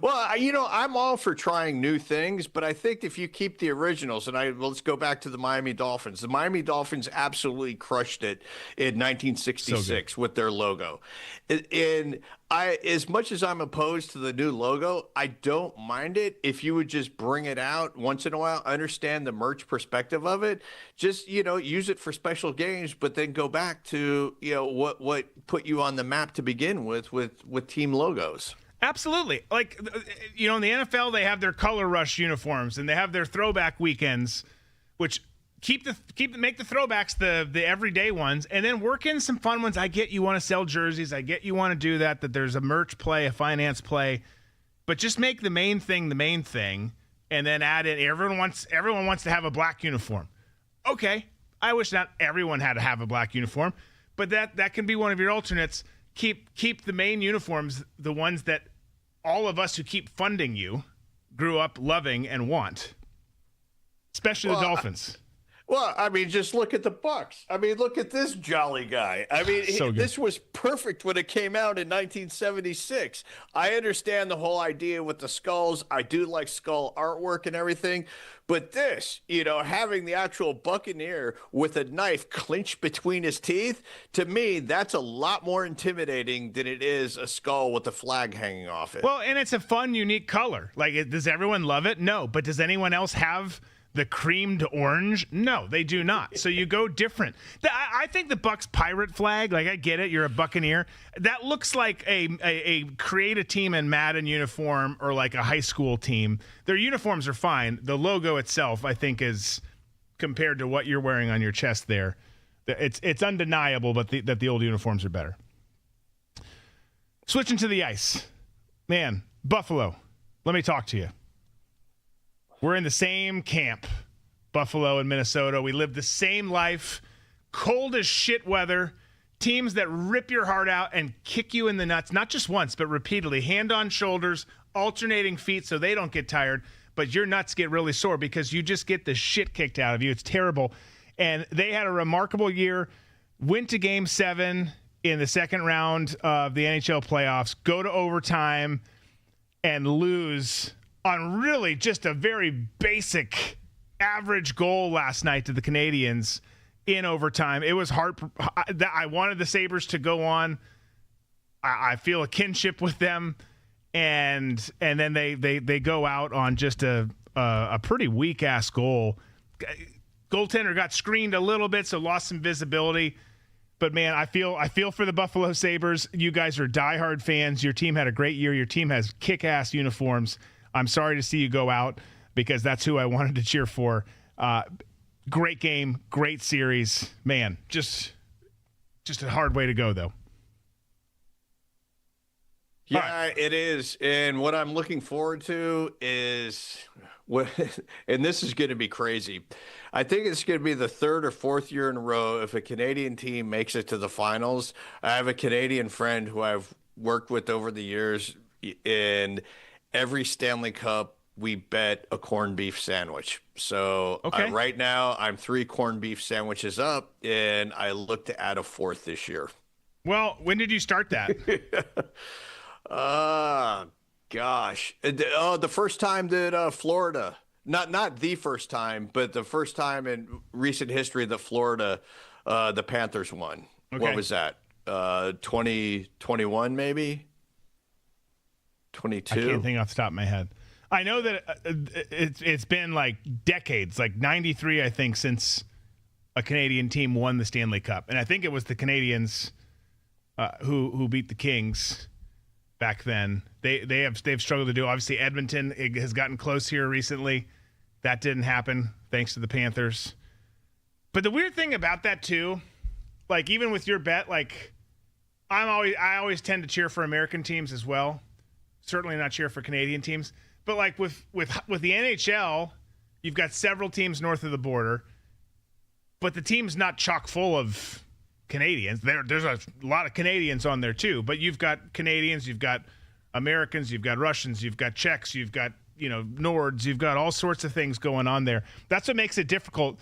Well, I'm all for trying new things, but I think if you keep the originals, and let's go back to the Miami Dolphins. The Miami Dolphins absolutely crushed it in 1966 with their logo. And as much as I'm opposed to the new logo, I don't mind it if you would just bring it out once in a while. I understand the merch perspective of it. Just, use it for special games, but then go back to, what put you on the map to begin with team logos. Absolutely. Like, in the NFL, they have their color rush uniforms and they have their throwback weekends, which make the throwbacks the everyday ones, and then work in some fun ones. I get you want to sell jerseys. I get you want to do that there's a merch play, a finance play, but just make the main thing, and then add in everyone wants to have a black uniform. Okay. I wish not everyone had to have a black uniform, but that can be one of your alternates. Keep the main uniforms, the ones that all of us who keep funding you grew up loving and want, especially the Dolphins. Well, I mean, just look at the Bucks. I mean, look at this jolly guy. I mean, this was perfect when it came out in 1976. I understand the whole idea with the skulls. I do like skull artwork and everything. But this, having the actual Buccaneer with a knife clinched between his teeth, to me, that's a lot more intimidating than it is a skull with a flag hanging off it. Well, and it's a fun, unique color. Like, does everyone love it? No. But does anyone else have the creamed orange? No, they do not. So you go different. I think the Bucks pirate flag, like, I get it, you're a Buccaneer. That looks like a create a team in Madden uniform or like a high school team. Their uniforms are fine. The logo itself, I think, is compared to what you're wearing on your chest there. It's undeniable, but that the old uniforms are better. Switching to the ice. Man, Buffalo, let me talk to you. We're in the same camp, Buffalo and Minnesota. We live the same life, cold as shit weather, teams that rip your heart out and kick you in the nuts, not just once, but repeatedly, hand on shoulders, alternating feet so they don't get tired, but your nuts get really sore because you just get the shit kicked out of you. It's terrible. And they had a remarkable year, went to Game 7 in the second round of the NHL playoffs, go to overtime, and lose on really just a very basic average goal last night to the Canadiens in overtime. It was hard. I wanted the Sabres to go on. I feel a kinship with them. And then they go out on just a pretty weak-ass goal. Goaltender got screened a little bit, so lost some visibility. But, man, I feel for the Buffalo Sabres. You guys are diehard fans. Your team had a great year. Your team has kick-ass uniforms. I'm sorry to see you go out because that's who I wanted to cheer for. Great game, great series. Man, just a hard way to go, though. Yeah, right. It is. And what I'm looking forward to is, and this is going to be crazy. I think it's going to be the third or fourth year in a row if a Canadian team makes it to the finals. I have a Canadian friend who I've worked with over the years, and every Stanley Cup, we bet a corned beef sandwich. So right now, I'm 3 corned beef sandwiches up, and I look to add a 4th this year. Well, when did you start that? Gosh. The first time that Florida, not the first time, but the first time in recent history that Florida, the Panthers won. Okay. What was that? 2021 maybe? 22? I can't think off the top of my head. I know that it's been like decades, like 93, I think, since a Canadian team won the Stanley Cup. And I think it was the Canadians who beat the Kings back then. They've struggled to do. Obviously, Edmonton has gotten close here recently. That didn't happen thanks to the Panthers. But the weird thing about that too, like even with your bet, like I always tend to cheer for American teams as well. Certainly not cheer for Canadian teams. But like with the NHL, you've got several teams north of the border, but the team's not chock full of Canadians. There's a lot of Canadians on there too, but you've got Canadians, you've got Americans, you've got Russians, you've got Czechs, you've got, Nords, you've got all sorts of things going on there. That's what makes it difficult,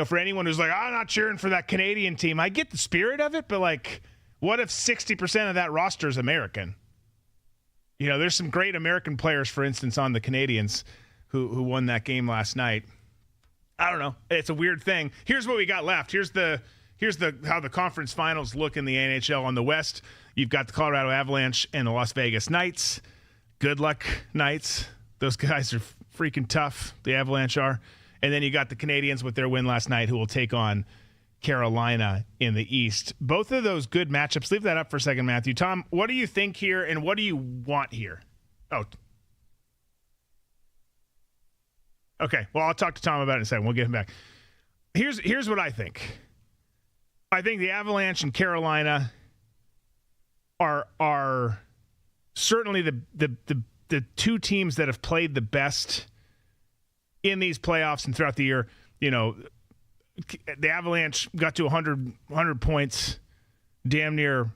for anyone who's like, I'm not cheering for that Canadian team. I get the spirit of it, but like, what if 60% of that roster is American? There's some great American players, for instance, on the Canadians who won that game last night. I don't know. It's a weird thing. Here's what we got left. Here's the here's how the conference finals look in the NHL. On the West, you've got the Colorado Avalanche and the Las Vegas Knights. Good luck, Knights. Those guys are freaking tough. The Avalanche are. And then you got the Canadiens with their win last night, who will take on Carolina in the East. Both of those good matchups. Leave that up for a second, Matthew. Tom, what do you think here, and what do you want here? Oh, okay. Well, I'll talk to Tom about it in a second. We'll get him back. Here's what I think. I think the Avalanche and Carolina are certainly the two teams that have played the best in these playoffs and throughout the year. You know, the Avalanche got to 100 points damn near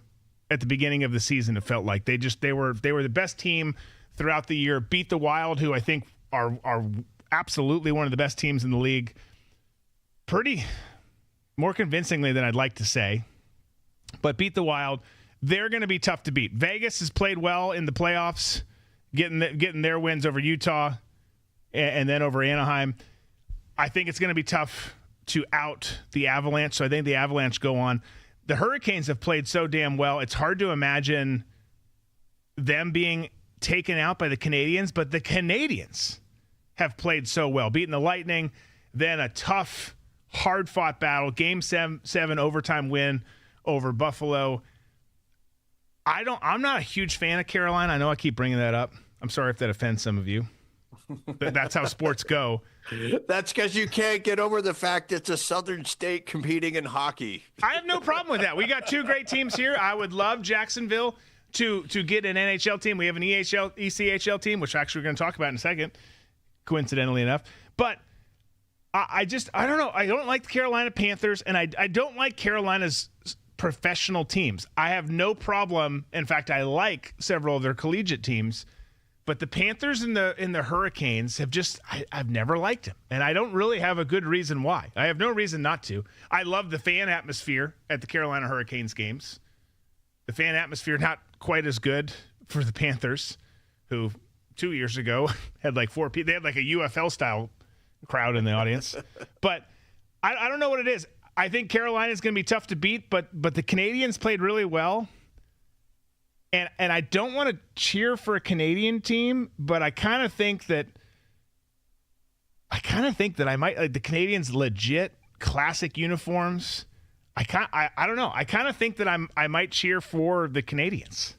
at the beginning of the season. It felt like they were the best team throughout the year. Beat the Wild, who I think are absolutely one of the best teams in the league. Pretty more convincingly than I'd like to say, but beat the Wild. They're going to be tough to beat. Vegas has played well in the playoffs, getting their wins over Utah and then over Anaheim. I think it's going to be tough to out the Avalanche, so I think the Avalanche go on. The Hurricanes have played so damn well. It's hard to imagine them being taken out by the Canadiens, but the Canadiens have played so well, beating the Lightning, then a tough, hard-fought battle, Game 7 overtime win over Buffalo. I'm not a huge fan of Carolina. I know I keep bringing that up. I'm sorry if that offends some of you. That's how sports go. That's because you can't get over the fact it's a southern state competing in hockey. I have no problem with that. We got two great teams here. I would love Jacksonville to get an NHL team. We have an ECHL team, which actually we're going to talk about in a second, coincidentally enough. But I don't know. I don't like the Carolina Panthers, and I don't like Carolina's professional teams. I have no problem. In fact, I like several of their collegiate teams. But the Panthers and the Hurricanes have I've never liked them. And I don't really have a good reason why. I have no reason not to. I love the fan atmosphere at the Carolina Hurricanes games. The fan atmosphere not quite as good for the Panthers, who 2 years ago had like 4 people. They had like a UFL style crowd in the audience. But I don't know what it is. I think Carolina is going to be tough to beat, but the Canadiens played really well. And I don't want to cheer for a Canadian team, but I kind of think that I might like the Canadiens legit classic uniforms. I don't know. I kind of think that I might cheer for the Canadiens.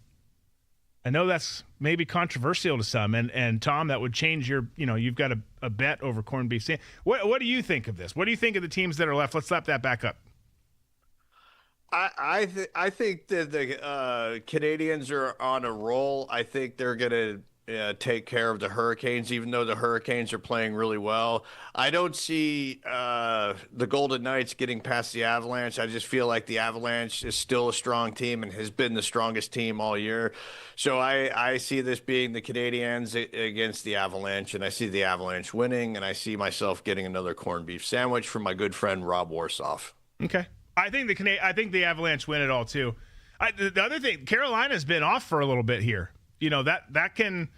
I know that's maybe controversial to some, and Tom, that would change your, you've got a bet over corned beef sandwich. What do you think of this? What do you think of the teams that are left? Let's slap that back up. I think that the Canadians are on a roll. I think they're going to take care of the Hurricanes, even though the Hurricanes are playing really well. I don't see the Golden Knights getting past the Avalanche. I just feel like the Avalanche is still a strong team and has been the strongest team all year. So I see this being the Canadiens against the Avalanche, and I see the Avalanche winning, and I see myself getting another corned beef sandwich from my good friend Rob Warsoff. Okay. I think the Avalanche win it all too. The other thing, Carolina's been off for a little bit here. That can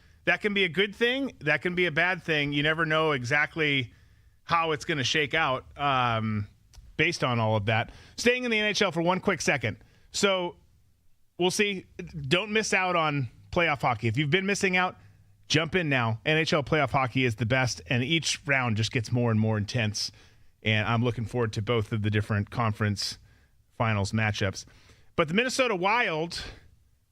be a good thing. That can be a bad thing. You never know exactly how it's going to shake out based on all of that. Staying in the NHL for one quick second. So we'll see. Don't miss out on playoff hockey. If you've been missing out, jump in now. NHL playoff hockey is the best, and each round just gets more and more intense. And I'm looking forward to both of the different conference finals matchups. But the Minnesota Wild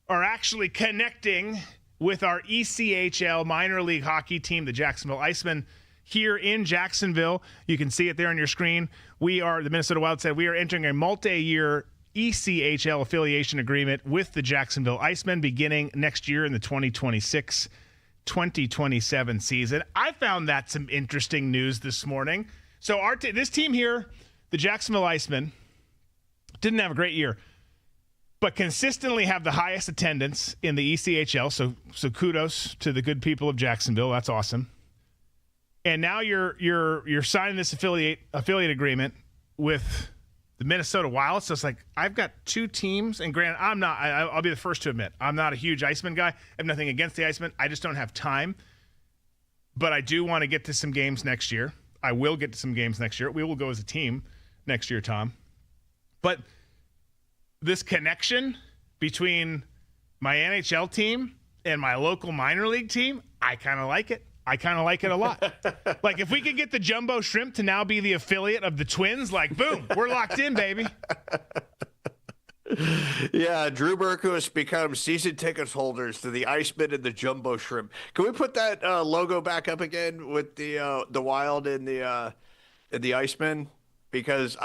are actually connecting with our ECHL minor league hockey team, the Jacksonville Icemen, here in Jacksonville. You can see it there on your screen. The Minnesota Wild said we are entering a multi-year ECHL affiliation agreement with the Jacksonville Icemen beginning next year in the 2026-2027 season. I found that some interesting news this morning. So this team here, the Jacksonville Icemen, didn't have a great year, but consistently have the highest attendance in the ECHL. So kudos to the good people of Jacksonville. That's awesome. And now you're signing this affiliate agreement with the Minnesota Wild. So it's like I've got two teams, and granted, I'll be the first to admit I'm not a huge Iceman guy. I have nothing against the Icemen. I just don't have time. But I do want to get to some games next year. I will get to some games next year. We will go as a team next year, Tom. But this connection between my NHL team and my local minor league team, I kind of like it. I kind of like it a lot. Like, if we could get the Jumbo Shrimp to now be the affiliate of the Twins, like, boom, we're locked in, baby. Yeah, Drew Berkowitz becomes season ticket holders to the Iceman and the Jumbo Shrimp. Can we put that logo back up again with the Wild and the Iceman? Because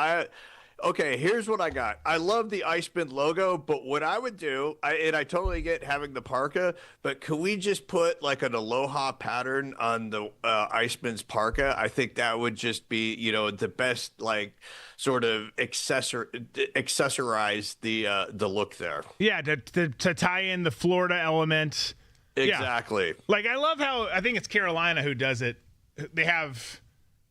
okay, here's what I got. I love the Iceman logo, but what I would do, I totally get having the parka, but can we just put like an aloha pattern on the Iceman's parka? I think that would just be, the best, like, sort of accessorize the look there. Yeah, to tie in the Florida element. Exactly. Yeah. Like, I love how, I think it's Carolina who does it. They have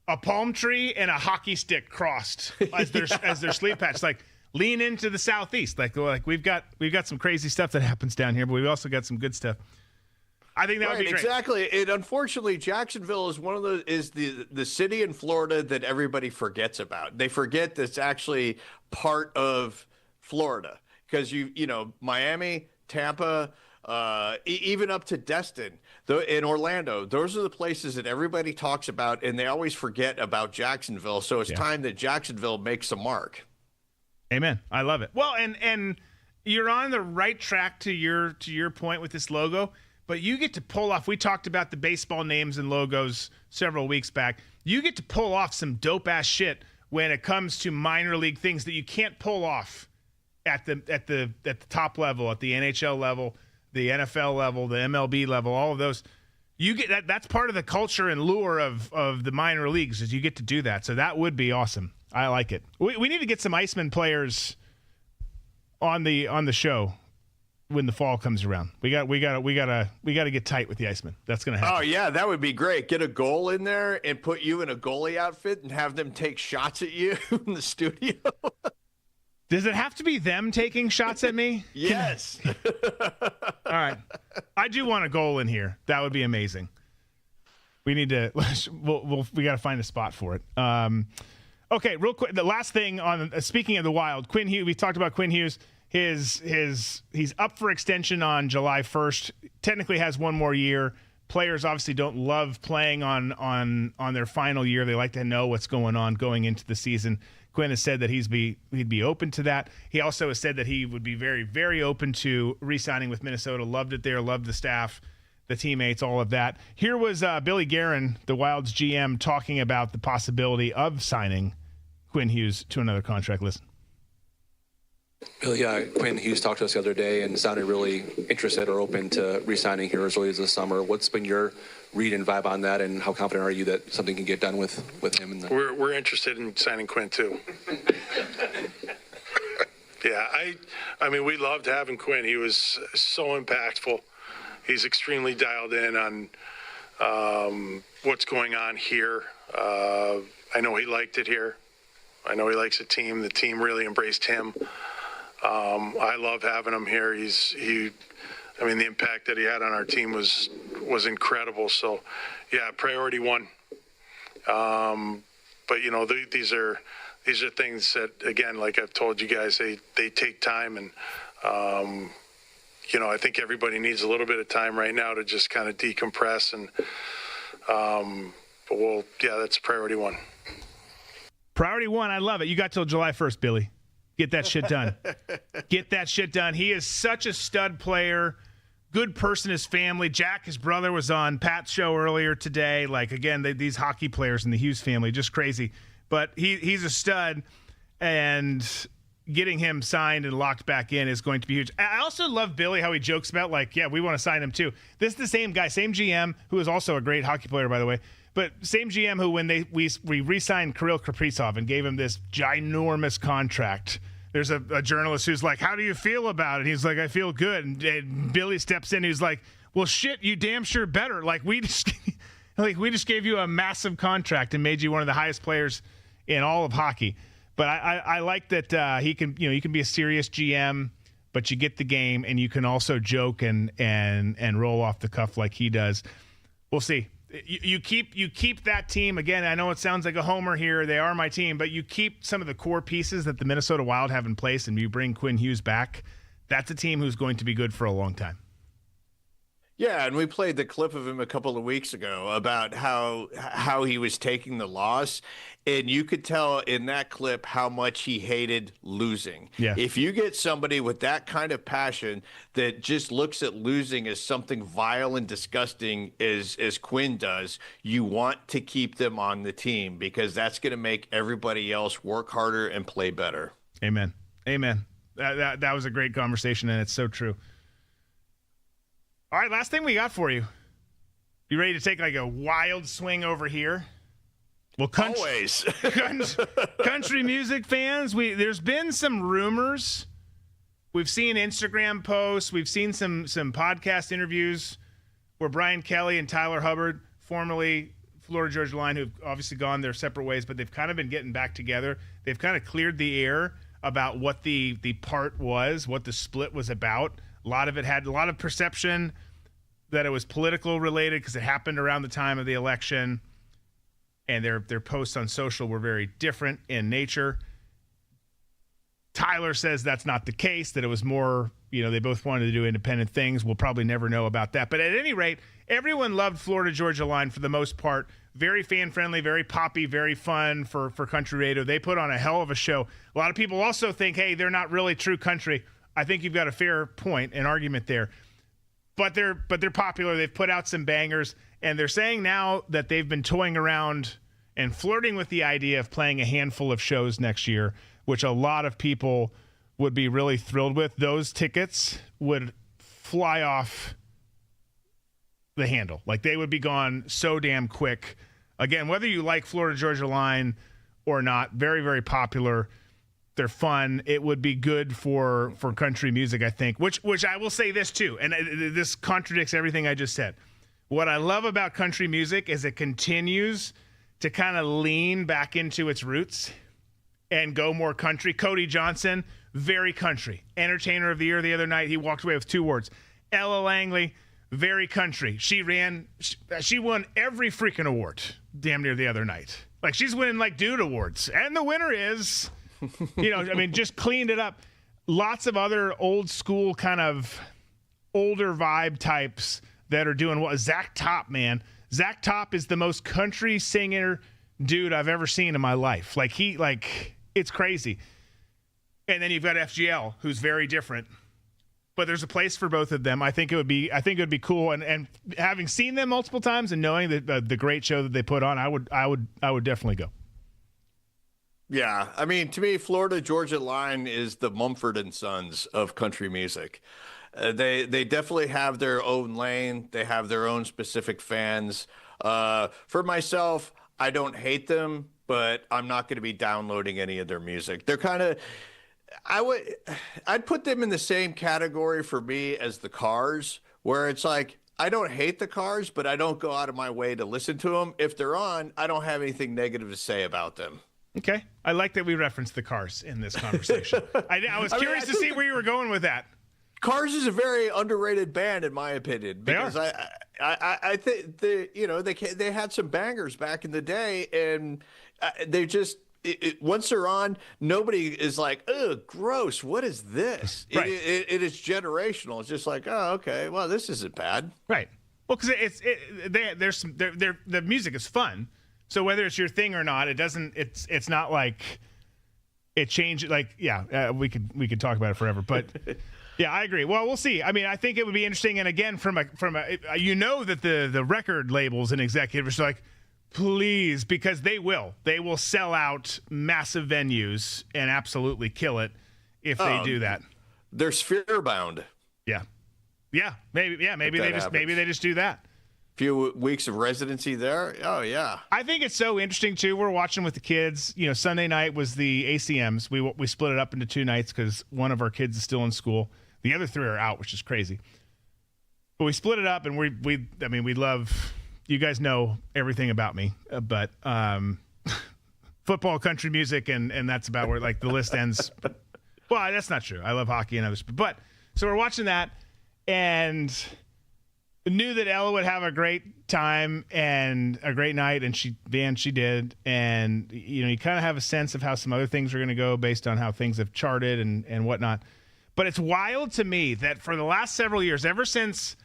a palm tree and a hockey stick crossed as their sleeve patch. Like, lean into the southeast. Like we've got some crazy stuff that happens down here, but we've also got some good stuff. I think that would be great. Exactly. And unfortunately, Jacksonville is one of the city in Florida that everybody forgets about. They forget that's actually part of Florida, because Miami, Tampa, even up to Destin, in Orlando, those are the places that everybody talks about, and they always forget about Jacksonville. So it's time that Jacksonville makes a mark. Amen. I love it. Well, and you're on the right track to your point with this logo, but you get to pull off. We talked about the baseball names and logos several weeks back. You get to pull off some dope ass shit when it comes to minor league things that you can't pull off at the top level, at the NHL level, the NFL level, the MLB level, all of those. You get that. That's part of the culture and lure of the minor leagues, is you get to do that. So that would be awesome. I like it. We need to get some Iceman players on the show when the fall comes around. We got to get tight with the Iceman. That's gonna happen. Oh yeah, that would be great. Get a goal in there and put you in a goalie outfit and have them take shots at you in the studio. Does it have to be them taking shots at me? Yes. All right. I do want a goal in here. That would be amazing. We need to. We got to find a spot for it. Okay, real quick. The last thing on speaking of the Wild, Quinn Hughes. We talked about Quinn Hughes. He's up for extension on July 1st. Technically has one more year. Players obviously don't love playing on their final year. They like to know what's going on going into the season. Quinn has said that he'd be open to that. He also has said that he would be very, very open to re-signing with Minnesota. Loved it there, loved the staff, the teammates, all of that. Here was Billy Guerin, the Wild's GM, talking about the possibility of signing Quinn Hughes to another contract. Listen. Billy, Quinn Hughes talked to us the other day and sounded really interested or open to re-signing here as early as this summer. What's been your read and vibe on that, and how confident are you that something can get done with him? We're interested in signing Quinn too. Yeah, I mean, we loved having Quinn. He was so impactful. He's extremely dialed in on what's going on here. I know he liked it here. I know he likes the team. The team really embraced him. I love having him here. I mean, the impact that he had on our team was incredible. So, yeah, priority one. But these are things that, again, like I've told you guys, they take time, and I think everybody needs a little bit of time right now to just kind of decompress. And that's priority one. Priority one. I love it. You got till July 1st, Billy. Get that shit done. Get that shit done. He is such a stud player. Good person, his family. Jack, his brother, was on Pat's show earlier today. Like, again, these hockey players in the Hughes family, just crazy. But he's a stud, and getting him signed and locked back in is going to be huge. I also love Billy, how he jokes about, like, yeah, we want to sign him too. This is the same guy, same GM, who is also a great hockey player, by the way. But same GM who, when we re-signed Kirill Kaprizov and gave him this ginormous contract, there's a journalist who's like, how do you feel about it? He's like, I feel good. And Billy steps in. He's like, well, shit, you damn sure better. Like, we just gave you a massive contract and made you one of the highest players in all of hockey. But I like that he can be a serious GM, but you get the game, and you can also joke and roll off the cuff like he does. We'll see. You keep that team. Again, I know it sounds like a homer here. They are my team, but you keep some of the core pieces that the Minnesota Wild have in place, and you bring Quinn Hughes back. That's a team who's going to be good for a long time. Yeah, and we played the clip of him a couple of weeks ago about how he was taking the loss, and you could tell in that clip how much he hated losing. Yeah. If you get somebody with that kind of passion that just looks at losing as something vile and disgusting as Quinn does, you want to keep them on the team because that's going to make everybody else work harder and play better. Amen. That was a great conversation, and it's so true. All right, last thing we got for you. You ready to take like a wild swing over here? Well, Always. country music fans, there's been some rumors. We've seen Instagram posts. We've seen some podcast interviews where Brian Kelly and Tyler Hubbard, formerly Florida Georgia Line, who've obviously gone their separate ways, but they've kind of been getting back together. They've kind of cleared the air about what the part was, what the split was about. A lot of it had a lot of perception that it was political related because it happened around the time of the election, and their posts on social were very different in nature. Tyler says that's not the case, that it was more, they both wanted to do independent things. We'll probably never know about that. But at any rate, everyone loved Florida Georgia Line for the most part. Very fan-friendly, very poppy, very fun for country radio. They put on a hell of a show. A lot of people also think, hey, they're not really true country. I think you've got a fair point, an argument there. But they're popular. They've put out some bangers, and they're saying now that they've been toying around and flirting with the idea of playing a handful of shows next year, which a lot of people would be really thrilled with. Those tickets would fly off the handle. Like, they would be gone so damn quick. Again, whether you like Florida Georgia Line or not, very, very popular. They're fun. It would be good for country music, I think, which I will say this too, and this contradicts everything I just said. What I love about country music is it continues to kind of lean back into its roots and go more country. Cody Johnson, very country. Entertainer of the Year the other night. He walked away with 2 awards. Ella Langley, very country. She won every freaking award damn near the other night. Like, she's winning like dude awards. And the winner is... just cleaned it up. Lots of other old school kind of older vibe types that are doing what. Zach Top, man. Zach Top is the most country singer dude I've ever seen in my life. It's crazy. And then you've got FGL, who's very different. But there's a place for both of them. I think it would be cool. And having seen them multiple times and knowing the great show that they put on, I would definitely go. Yeah, I mean, to me, Florida Georgia Line is the Mumford and Sons of country music. They definitely have their own lane. They have their own specific fans. For myself, I don't hate them, but I'm not going to be downloading any of their music. They're kind of, I'd put them in the same category for me as the Cars, where it's like, I don't hate the Cars, but I don't go out of my way to listen to them. If they're on, I don't have anything negative to say about them. Okay. I like that we referenced the Cars in this conversation. I was curious to see where you were going with that. Cars is a very underrated band, in my opinion, because I think they had some bangers back in the day, and they just once they're on, nobody is like, "Ugh, gross! What is this?" Right. It is generational. It's just like, "Oh, okay, well, this isn't bad." Right. Well, because the music is fun. So whether it's your thing or not, it's not like it changed. Like, we could talk about it forever, but yeah, I agree. Well, we'll see. I mean, I think it would be interesting. And again, from a that the record labels and executives are like, please, because they will sell out massive venues and absolutely kill it if they do that. They're sphere bound. Yeah. Maybe they just do that. Few weeks of residency there. Oh yeah. I think it's so interesting too. We're watching with the kids. Sunday night was the ACMs. We split it up into 2 nights because one of our kids is still in school. The other 3 are out, which is crazy. But we split it up, and we love. You guys know everything about me, but football, country music, and that's about where the list ends. Well, that's not true. I love hockey and others, but so we're watching that, and knew that Ella would have a great time and a great night, and she did. And, you kind of have a sense of how some other things are going to go based on how things have charted and whatnot. But it's wild to me that for the last several years, ever since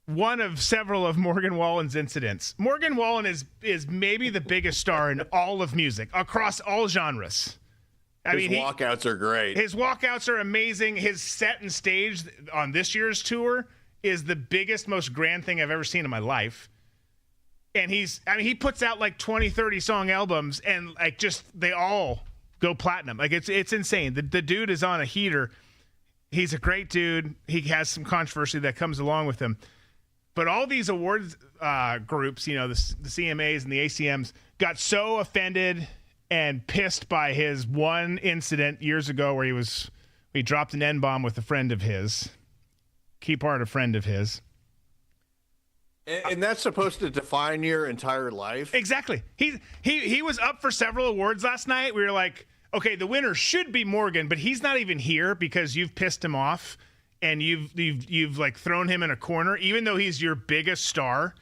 one of several of Morgan Wallen's incidents, Morgan Wallen is maybe the biggest star in all of music across all genres. His walkouts are great. His walkouts are amazing. His set and stage on this year's tour is the biggest, most grand thing I've ever seen in my life. And he puts out like 20, 30 song albums and like they all go platinum. Like it's insane. The dude is on a heater. He's a great dude. He has some controversy that comes along with him. But all these awards groups, the CMAs and the ACMs, got so offended and pissed by his one incident years ago where he dropped an N-bomb with a friend of his, key part a friend of his. And that's supposed to define your entire life? Exactly. He was up for several awards last night. We were like, okay, the winner should be Morgan, but he's not even here because you've pissed him off and you've like thrown him in a corner, even though he's your biggest star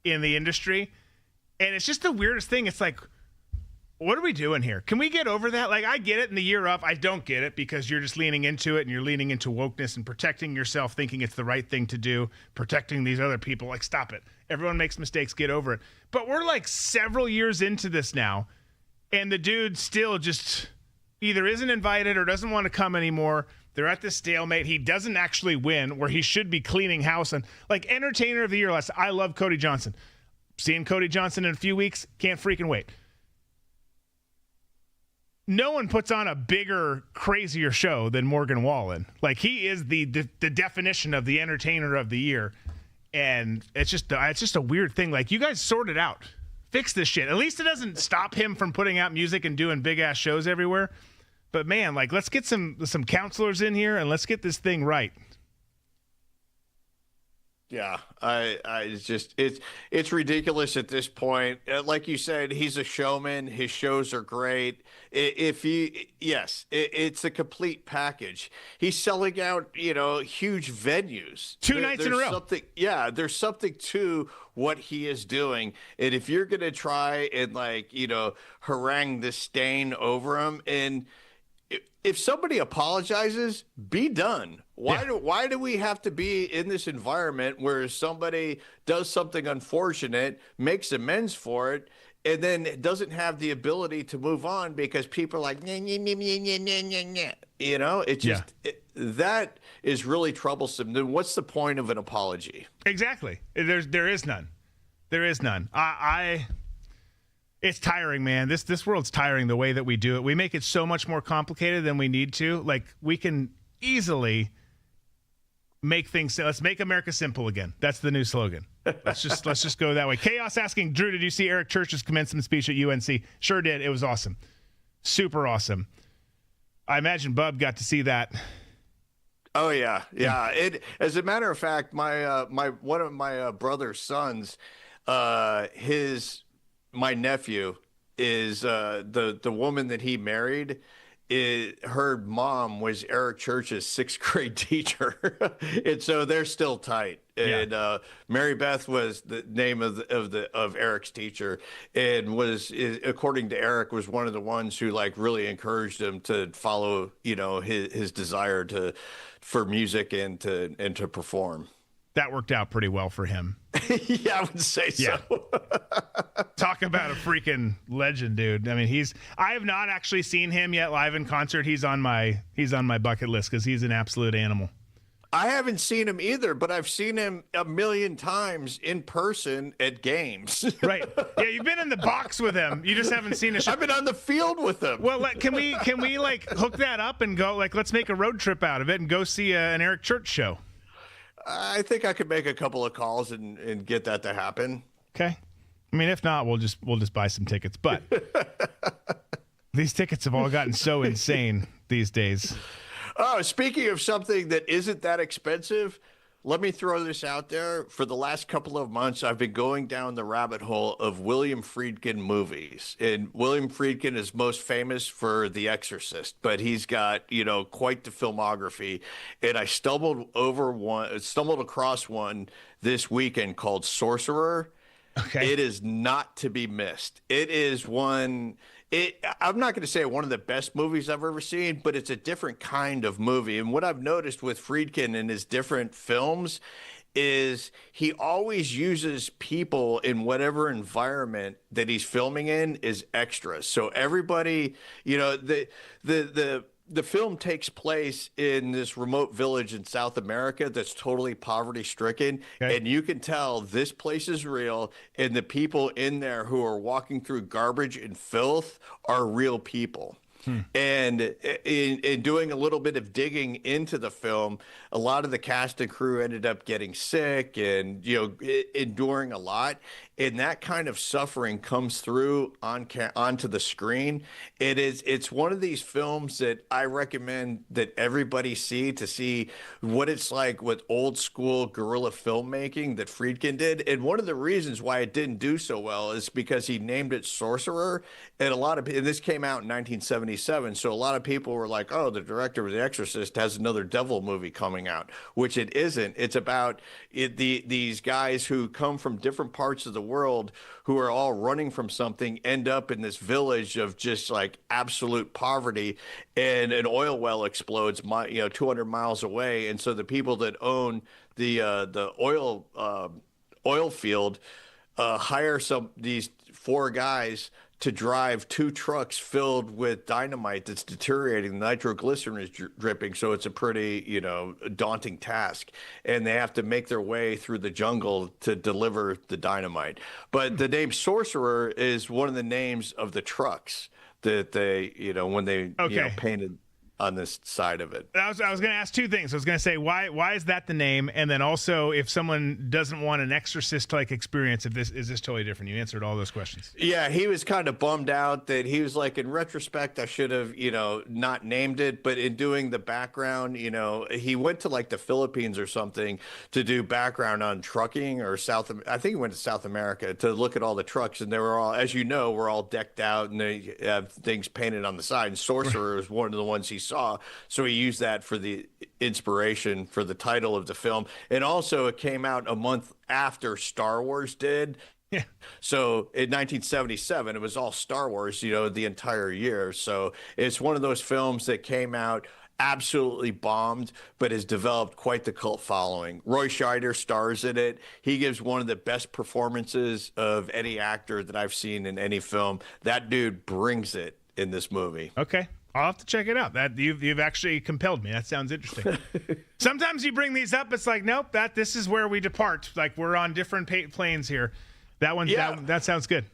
in the industry. And it's just the weirdest thing. It's like, what are we doing here? Can we get over that? Like, I get it in the year up. I don't get it because you're just leaning into it and you're leaning into wokeness and protecting yourself, thinking it's the right thing to do, protecting these other people. Like, stop it. Everyone makes mistakes. Get over it. But we're like several years into this now, and the dude still just either isn't invited or doesn't want to come anymore. They're at this stalemate. He doesn't actually win where he should be cleaning house. And like Entertainer of the Year last, I love Cody Johnson. Seeing Cody Johnson in a few weeks, can't freaking wait. No one puts on a bigger, crazier show than Morgan Wallen. Like, he is the definition of the Entertainer of the Year. And it's just a weird thing. Like, you guys sort it out. Fix this shit. At least it doesn't stop him from putting out music and doing big-ass shows everywhere. But, man, like, let's get some counselors in here and let's get this thing right. Yeah, it's ridiculous at this point. Like you said, he's a showman. His shows are great. It's a complete package. He's selling out, huge venues. Two nights in a row. There's something to what he is doing. And if you're going to try and harangue the stain over him, and if somebody apologizes, be done. Why do we have to be in this environment where somebody does something unfortunate, makes amends for it, and then doesn't have the ability to move on because people are like, nah, nah, nah, nah, nah, nah, nah. It just that is really troublesome. Then what's the point of an apology? Exactly. There is none. There is none. It's tiring, man. This world's tiring the way that we do it. We make it so much more complicated than we need to. Like, we can easily make things. Let's make America simple again. That's the new slogan. Let's just go that way. Chaos asking, Drew, did you see Eric Church's commencement speech at UNC? Sure did. It was awesome. Super awesome. I imagine Bub got to see that. Oh yeah. As a matter of fact, my one of my brother's sons, my nephew is the woman that he married. Her mom was Eric Church's 6th grade teacher, and so they're still tight. And Mary Beth was the name of Eric's teacher, and according to Eric, was one of the ones who really encouraged him to follow his desire for music and to perform. That worked out pretty well for him. Yeah, I would say so. Talk about a freaking legend, dude. I mean, I have not actually seen him yet live in concert. He's on my bucket list because he's an absolute animal. I haven't seen him either, but I've seen him a million times in person at games. Right. Yeah, you've been in the box with him. You just haven't seen a show. I've been on the field with him. Well, can we hook that up and go, let's make a road trip out of it and go see an Eric Church show? I think I could make a couple of calls and get that to happen. Okay. I mean, if not, we'll just buy some tickets. But these tickets have all gotten so insane these days. Oh, speaking of something that isn't that expensive, let me throw this out there. For the last couple of months, I've been going down the rabbit hole of William Friedkin movies. And William Friedkin is most famous for The Exorcist, but he's got, quite the filmography. And I stumbled across one this weekend called Sorcerer. Okay. It is not to be missed. It is one. I'm not going to say one of the best movies I've ever seen, but it's a different kind of movie. And what I've noticed with Friedkin in his different films is he always uses people in whatever environment that he's filming in is extras. So everybody, the film takes place in this remote village in South America that's totally poverty stricken. Okay. And you can tell this place is real. And the people in there who are walking through garbage and filth are real people. And in doing a little bit of digging into the film, a lot of the cast and crew ended up getting sick and, enduring a lot. And that kind of suffering comes through onto the screen. It's one of these films that I recommend that everybody see what it's like with old school guerrilla filmmaking that Friedkin did. And one of the reasons why it didn't do so well is because he named it Sorcerer. And this came out in 1977. So a lot of people were like, oh, the director of The Exorcist has another devil movie coming out, which it isn't. It's about these guys who come from different parts of the world who are all running from something, end up in this village of just like absolute poverty, and an oil well explodes 200 miles away. And so the people that own the oil field hire these 4 guys to drive 2 trucks filled with dynamite that's deteriorating. The nitroglycerin is dripping, so it's a pretty, daunting task. And they have to make their way through the jungle to deliver the dynamite. But the name Sorcerer is one of the names of the trucks that they, when they painted on this side of it. I was going to ask 2 things. I was going to say, why is that the name? And then also, if someone doesn't want an Exorcist-like experience, is this totally different? You answered all those questions. Yeah, he was kind of bummed out that he was like, in retrospect, I should have, not named it. But in doing the background, he went to like the Philippines or something to do background on trucking or I think he went to South America to look at all the trucks. And they were all, as you know, we're all decked out and they have things painted on the side. And Sorcerer was one of the ones he saw, so he used that for the inspiration for the title of the film. And also it came out a month after Star Wars did. Yeah. So in 1977 it was all Star Wars, the entire year. So it's one of those films that came out absolutely bombed, but has developed quite the cult following. Roy Scheider stars in it. He gives one of the best performances of any actor that I've seen in any film. That dude brings it in this movie. Okay. I'll have to check it out. That you've actually compelled me. That sounds interesting. Sometimes you bring these up, it's like, nope, this is where we depart. Like we're on different planes here. That one, that sounds good.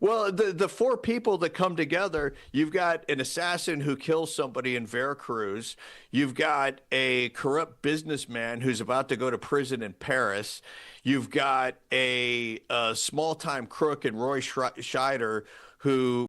Well, the 4 people that come together, you've got an assassin who kills somebody in Veracruz. You've got a corrupt businessman who's about to go to prison in Paris. You've got a small-time crook in Roy Scheider who